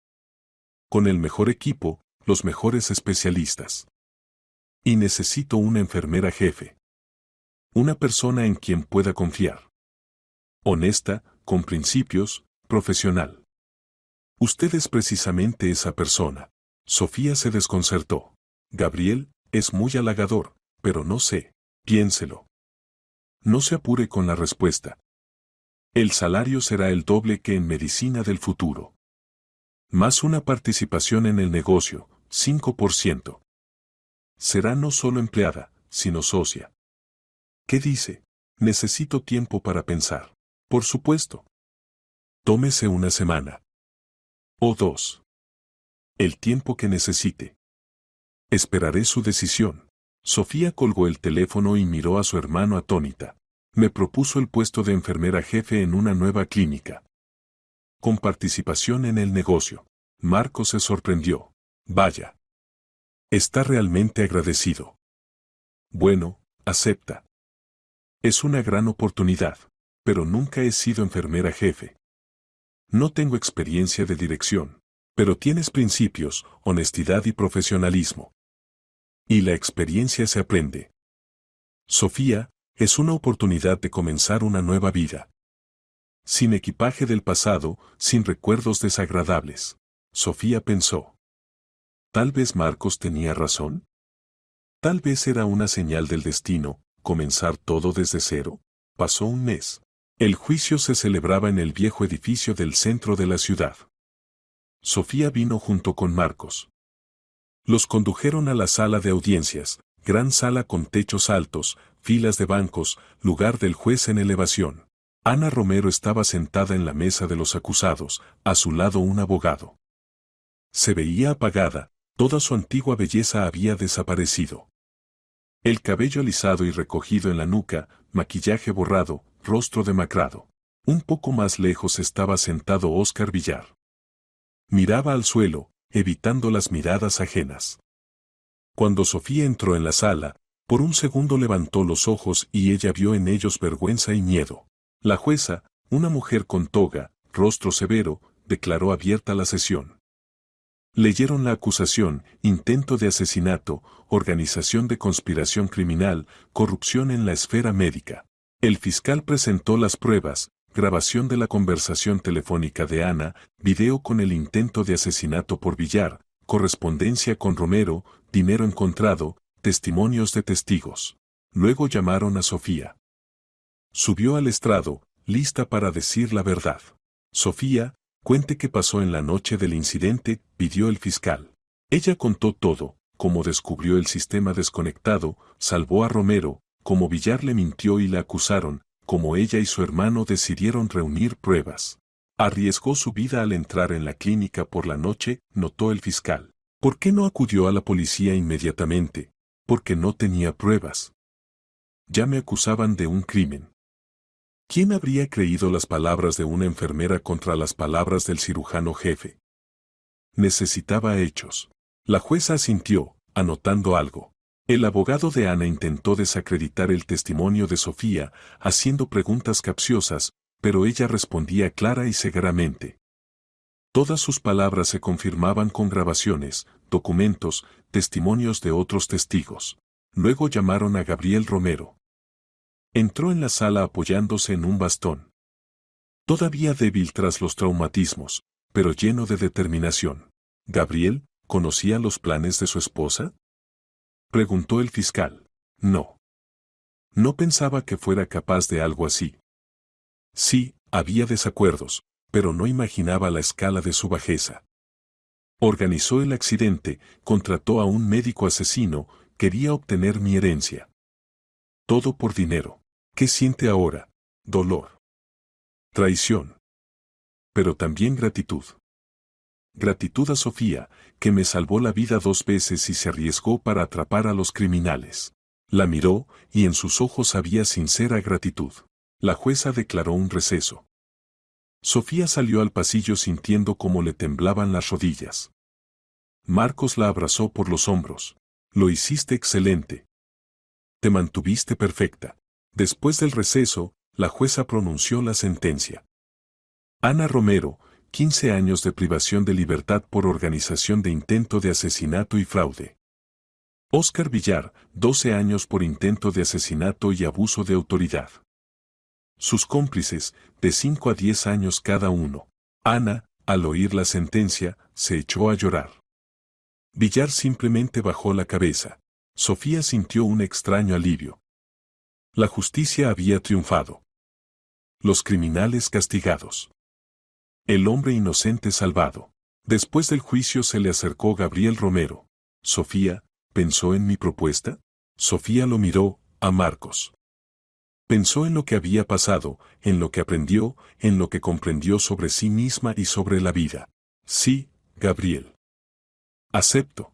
Con el mejor equipo, los mejores especialistas. Y necesito una enfermera jefe. Una persona en quien pueda confiar. Honesta, con principios, profesional. Usted es precisamente esa persona. Sofía se desconcertó. Gabriel, es muy halagador, pero no sé. Piénselo. No se apure con la respuesta. El salario será el doble que en medicina del futuro. Más una participación en el negocio, 5%. Será no solo empleada, sino socia. ¿Qué dice? Necesito tiempo para pensar. Por supuesto. Tómese una semana. O 2. El tiempo que necesite. Esperaré su decisión. Sofía colgó el teléfono y miró a su hermano atónita. Me propuso el puesto de enfermera jefe en una nueva clínica. Con participación en el negocio. Marco se sorprendió. Vaya. Está realmente agradecido. Bueno, acepta. Es una gran oportunidad, pero nunca he sido enfermera jefe. No tengo experiencia de dirección, pero tienes principios, honestidad y profesionalismo. Y la experiencia se aprende. Sofía, es una oportunidad de comenzar una nueva vida. Sin equipaje del pasado, sin recuerdos desagradables. Sofía pensó. Tal vez Marcos tenía razón. Tal vez era una señal del destino, comenzar todo desde cero. Pasó un mes. El juicio se celebraba en el viejo edificio del centro de la ciudad. Sofía vino junto con Marcos. Los condujeron a la sala de audiencias, gran sala con techos altos, filas de bancos, lugar del juez en elevación. Ana Romero estaba sentada en la mesa de los acusados, a su lado un abogado. Se veía apagada, toda su antigua belleza había desaparecido. El cabello alisado y recogido en la nuca, maquillaje borrado, rostro demacrado. Un poco más lejos estaba sentado Óscar Villar. Miraba al suelo, evitando las miradas ajenas. Cuando Sofía entró en la sala, por un segundo levantó los ojos y ella vio en ellos vergüenza y miedo. La jueza, una mujer con toga, rostro severo, declaró abierta la sesión. Leyeron la acusación, intento de asesinato, organización de conspiración criminal, corrupción en la esfera médica. El fiscal presentó las pruebas, grabación de la conversación telefónica de Ana, video con el intento de asesinato por Villar, correspondencia con Romero, dinero encontrado, testimonios de testigos. Luego llamaron a Sofía. Subió al estrado, lista para decir la verdad. Sofía, cuente qué pasó en la noche del incidente, pidió el fiscal. Ella contó todo, cómo descubrió el sistema desconectado, salvó a Romero, cómo Villar le mintió y la acusaron, cómo ella y su hermano decidieron reunir pruebas. Arriesgó su vida al entrar en la clínica por la noche, notó el fiscal. ¿Por qué no acudió a la policía inmediatamente? Porque no tenía pruebas. Ya me acusaban de un crimen. ¿Quién habría creído las palabras de una enfermera contra las palabras del cirujano jefe? Necesitaba hechos. La jueza asintió, anotando algo. El abogado de Ana intentó desacreditar el testimonio de Sofía, haciendo preguntas capciosas, pero ella respondía clara y severamente. Todas sus palabras se confirmaban con grabaciones, documentos, testimonios de otros testigos. Luego llamaron a Gabriel Romero. Entró en la sala apoyándose en un bastón. Todavía débil tras los traumatismos, pero lleno de determinación. ¿Gabriel conocía los planes de su esposa? Preguntó el fiscal. No. No pensaba que fuera capaz de algo así. Sí, había desacuerdos, pero no imaginaba la escala de su bajeza. Organizó el accidente, contrató a un médico asesino, quería obtener mi herencia. Todo por dinero. ¿Qué siente ahora? Dolor. Traición. Pero también gratitud. Gratitud a Sofía, que me salvó la vida 2 veces y se arriesgó para atrapar a los criminales. La miró, y en sus ojos había sincera gratitud. La jueza declaró un receso. Sofía salió al pasillo sintiendo cómo le temblaban las rodillas. Marcos la abrazó por los hombros. Lo hiciste excelente. Te mantuviste perfecta. Después del receso, la jueza pronunció la sentencia. Ana Romero, 15 años de privación de libertad por organización de intento de asesinato y fraude. Óscar Villar, 12 años por intento de asesinato y abuso de autoridad. Sus cómplices, de 5 a 10 años cada uno. Ana, al oír la sentencia, se echó a llorar. Villar simplemente bajó la cabeza. Sofía sintió un extraño alivio. La justicia había triunfado. Los criminales castigados. El hombre inocente salvado. Después del juicio se le acercó Gabriel Romero. Sofía, ¿pensó en mi propuesta? Sofía lo miró, a Marcos. Pensó en lo que había pasado, en lo que aprendió, en lo que comprendió sobre sí misma y sobre la vida. Sí, Gabriel. Acepto.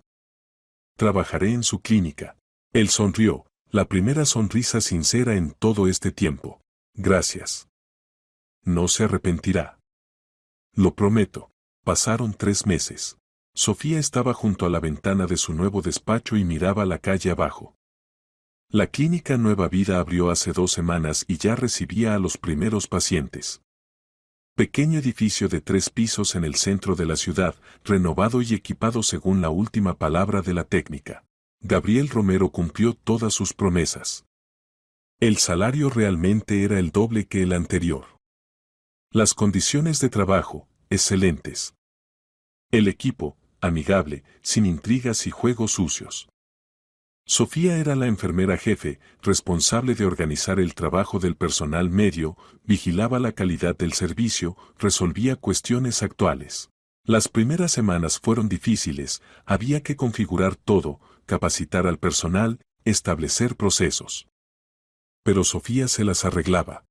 Trabajaré en su clínica. Él sonrió, la primera sonrisa sincera en todo este tiempo. Gracias. No se arrepentirá. Lo prometo. Pasaron 3 meses. Sofía estaba junto a la ventana de su nuevo despacho y miraba la calle abajo. La clínica Nueva Vida abrió hace 2 semanas y ya recibía a los primeros pacientes. Pequeño edificio de 3 pisos en el centro de la ciudad, renovado y equipado según la última palabra de la técnica. Gabriel Romero cumplió todas sus promesas. El salario realmente era el doble que el anterior. Las condiciones de trabajo, excelentes. El equipo, amigable, sin intrigas y juegos sucios. Sofía era la enfermera jefe, responsable de organizar el trabajo del personal medio, vigilaba la calidad del servicio, resolvía cuestiones actuales. Las primeras semanas fueron difíciles, había que configurar todo, capacitar al personal, establecer procesos. Pero Sofía se las arreglaba.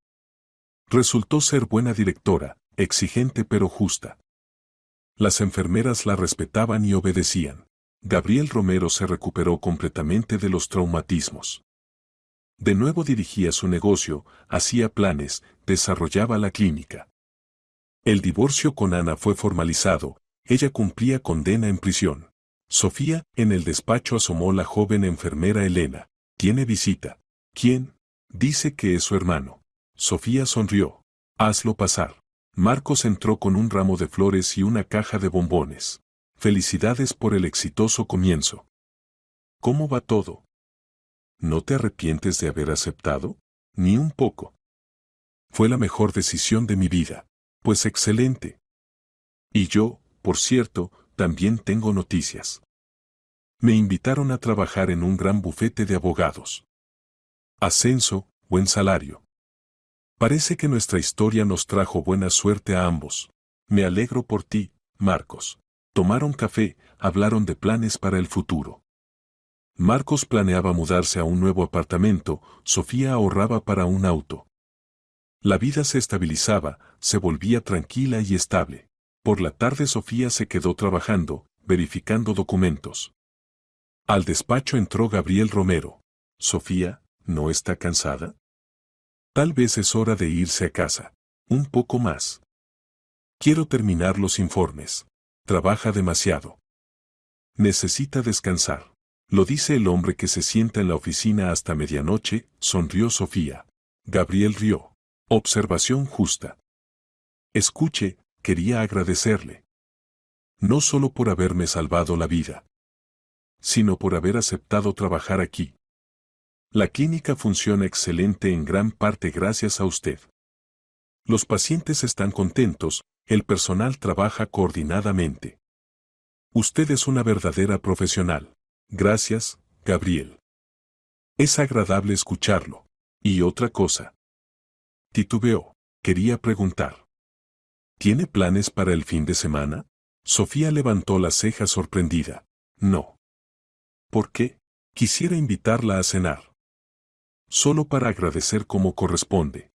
Resultó ser buena directora, exigente pero justa. Las enfermeras la respetaban y obedecían. Gabriel Romero se recuperó completamente de los traumatismos. De nuevo dirigía su negocio, hacía planes, desarrollaba la clínica. El divorcio con Ana fue formalizado, ella cumplía condena en prisión. Sofía, en el despacho asomó la joven enfermera Elena. ¿Tiene visita? ¿Quién? Dice que es su hermano. Sofía sonrió. Hazlo pasar. Marcos entró con un ramo de flores y una caja de bombones. Felicidades por el exitoso comienzo. ¿Cómo va todo? ¿No te arrepientes de haber aceptado? Ni un poco. Fue la mejor decisión de mi vida. Pues excelente. Y yo, por cierto, también tengo noticias. Me invitaron a trabajar en un gran bufete de abogados. Ascenso, buen salario. Parece que nuestra historia nos trajo buena suerte a ambos. Me alegro por ti, Marcos. Tomaron café, hablaron de planes para el futuro. Marcos planeaba mudarse a un nuevo apartamento, Sofía ahorraba para un auto. La vida se estabilizaba, se volvía tranquila y estable. Por la tarde Sofía se quedó trabajando, verificando documentos. Al despacho entró Gabriel Romero. Sofía, ¿no está cansada? Tal vez es hora de irse a casa. Un poco más. Quiero terminar los informes. Trabaja demasiado. Necesita descansar. Lo dice el hombre que se sienta en la oficina hasta medianoche, sonrió Sofía. Gabriel rió. Observación justa. Escuche, quería agradecerle. No solo por haberme salvado la vida, sino por haber aceptado trabajar aquí. La clínica funciona excelente en gran parte gracias a usted. Los pacientes están contentos, el personal trabaja coordinadamente. Usted es una verdadera profesional. Gracias, Gabriel. Es agradable escucharlo. Y otra cosa. Titubeó. Quería preguntar. ¿Tiene planes para el fin de semana? Sofía levantó la ceja sorprendida. No. ¿Por qué? Quisiera invitarla a cenar. Solo para agradecer como corresponde.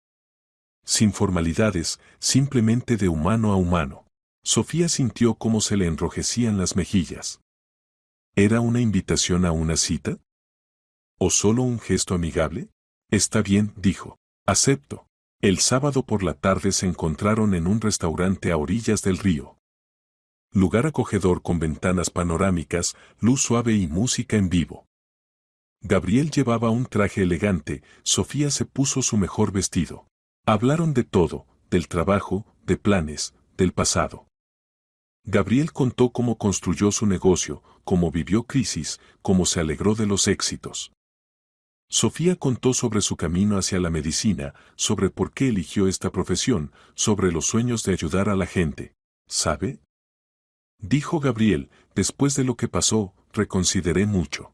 Sin formalidades, simplemente de humano a humano. Sofía sintió cómo se le enrojecían las mejillas. ¿Era una invitación a una cita? ¿O solo un gesto amigable? Está bien, dijo. Acepto. El sábado por la tarde se encontraron en un restaurante a orillas del río. Lugar acogedor con ventanas panorámicas, luz suave y música en vivo. Gabriel llevaba un traje elegante, Sofía se puso su mejor vestido. Hablaron de todo, del trabajo, de planes, del pasado. Gabriel contó cómo construyó su negocio, cómo vivió crisis, cómo se alegró de los éxitos. Sofía contó sobre su camino hacia la medicina, sobre por qué eligió esta profesión, sobre los sueños de ayudar a la gente. ¿Sabe? Dijo Gabriel, después de lo que pasó, reconsideré mucho.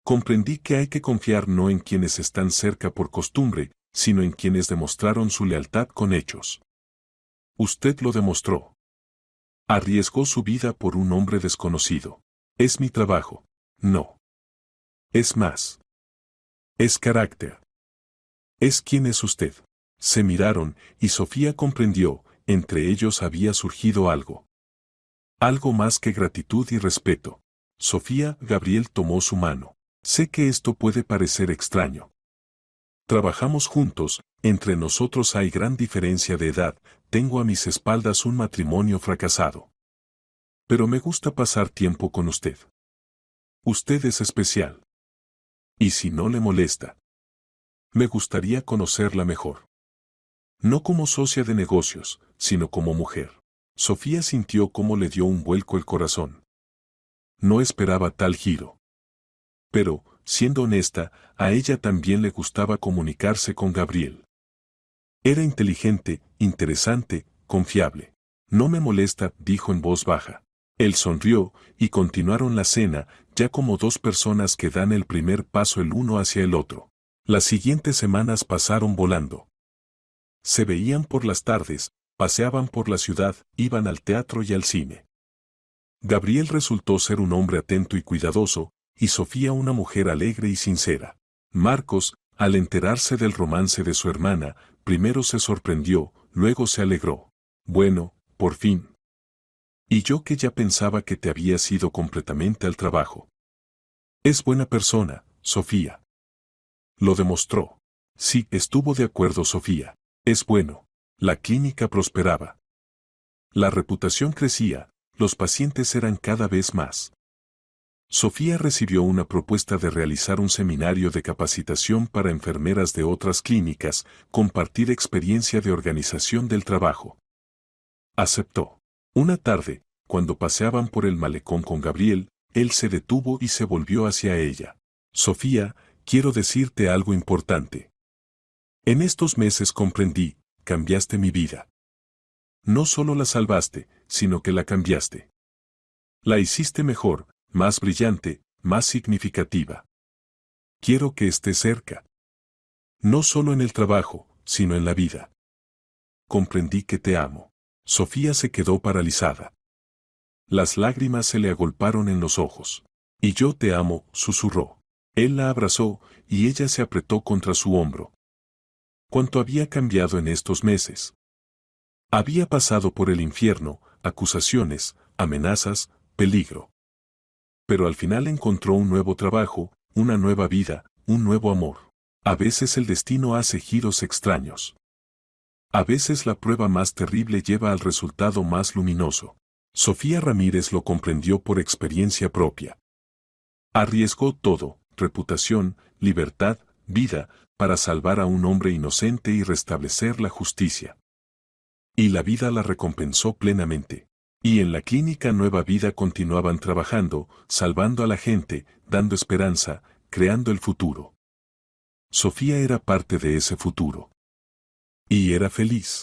Comprendí que hay que confiar no en quienes están cerca por costumbre, sino en quienes demostraron su lealtad con hechos. Usted lo demostró. Arriesgó su vida por un hombre desconocido. Es mi trabajo. No. Es más. Es carácter. Es quién es usted. Se miraron, y Sofía comprendió, entre ellos había surgido algo. Algo más que gratitud y respeto. Sofía, Gabriel tomó su mano. Sé que esto puede parecer extraño. Trabajamos juntos, entre nosotros hay gran diferencia de edad, tengo a mis espaldas un matrimonio fracasado. Pero me gusta pasar tiempo con usted. Usted es especial. Y si no le molesta, me gustaría conocerla mejor. No como socia de negocios, sino como mujer. Sofía sintió cómo le dio un vuelco el corazón. No esperaba tal giro. Pero, siendo honesta, a ella también le gustaba comunicarse con Gabriel. Era inteligente, interesante, confiable. No me molesta, dijo en voz baja. Él sonrió, y continuaron la cena, ya como dos personas que dan el primer paso el uno hacia el otro. Las siguientes semanas pasaron volando. Se veían por las tardes, paseaban por la ciudad, iban al teatro y al cine. Gabriel resultó ser un hombre atento y cuidadoso, y Sofía una mujer alegre y sincera. Marcos, al enterarse del romance de su hermana, primero se sorprendió, luego se alegró. Bueno, por fin. Y yo que ya pensaba que te habías ido completamente al trabajo. Es buena persona, Sofía. Lo demostró. Sí, estuvo de acuerdo Sofía. Es bueno. La clínica prosperaba. La reputación crecía, los pacientes eran cada vez más. Sofía recibió una propuesta de realizar un seminario de capacitación para enfermeras de otras clínicas, compartir experiencia de organización del trabajo. Aceptó. Una tarde, cuando paseaban por el malecón con Gabriel, él se detuvo y se volvió hacia ella. Sofía, quiero decirte algo importante. En estos meses comprendí, cambiaste mi vida. No solo la salvaste, sino que la cambiaste. La hiciste mejor, más brillante, más significativa. Quiero que estés cerca. No solo en el trabajo, sino en la vida. Comprendí que te amo. Sofía se quedó paralizada. Las lágrimas se le agolparon en los ojos. Y yo te amo, susurró. Él la abrazó, y ella se apretó contra su hombro. ¿Cuánto había cambiado en estos meses? Había pasado por el infierno, acusaciones, amenazas, peligro. Pero al final encontró un nuevo trabajo, una nueva vida, un nuevo amor. A veces el destino hace giros extraños. A veces la prueba más terrible lleva al resultado más luminoso. Sofía Ramírez lo comprendió por experiencia propia. Arriesgó todo, reputación, libertad, vida, para salvar a un hombre inocente y restablecer la justicia. Y la vida la recompensó plenamente. Y en la clínica Nueva Vida continuaban trabajando, salvando a la gente, dando esperanza, creando el futuro. Sofía era parte de ese futuro. Y era feliz.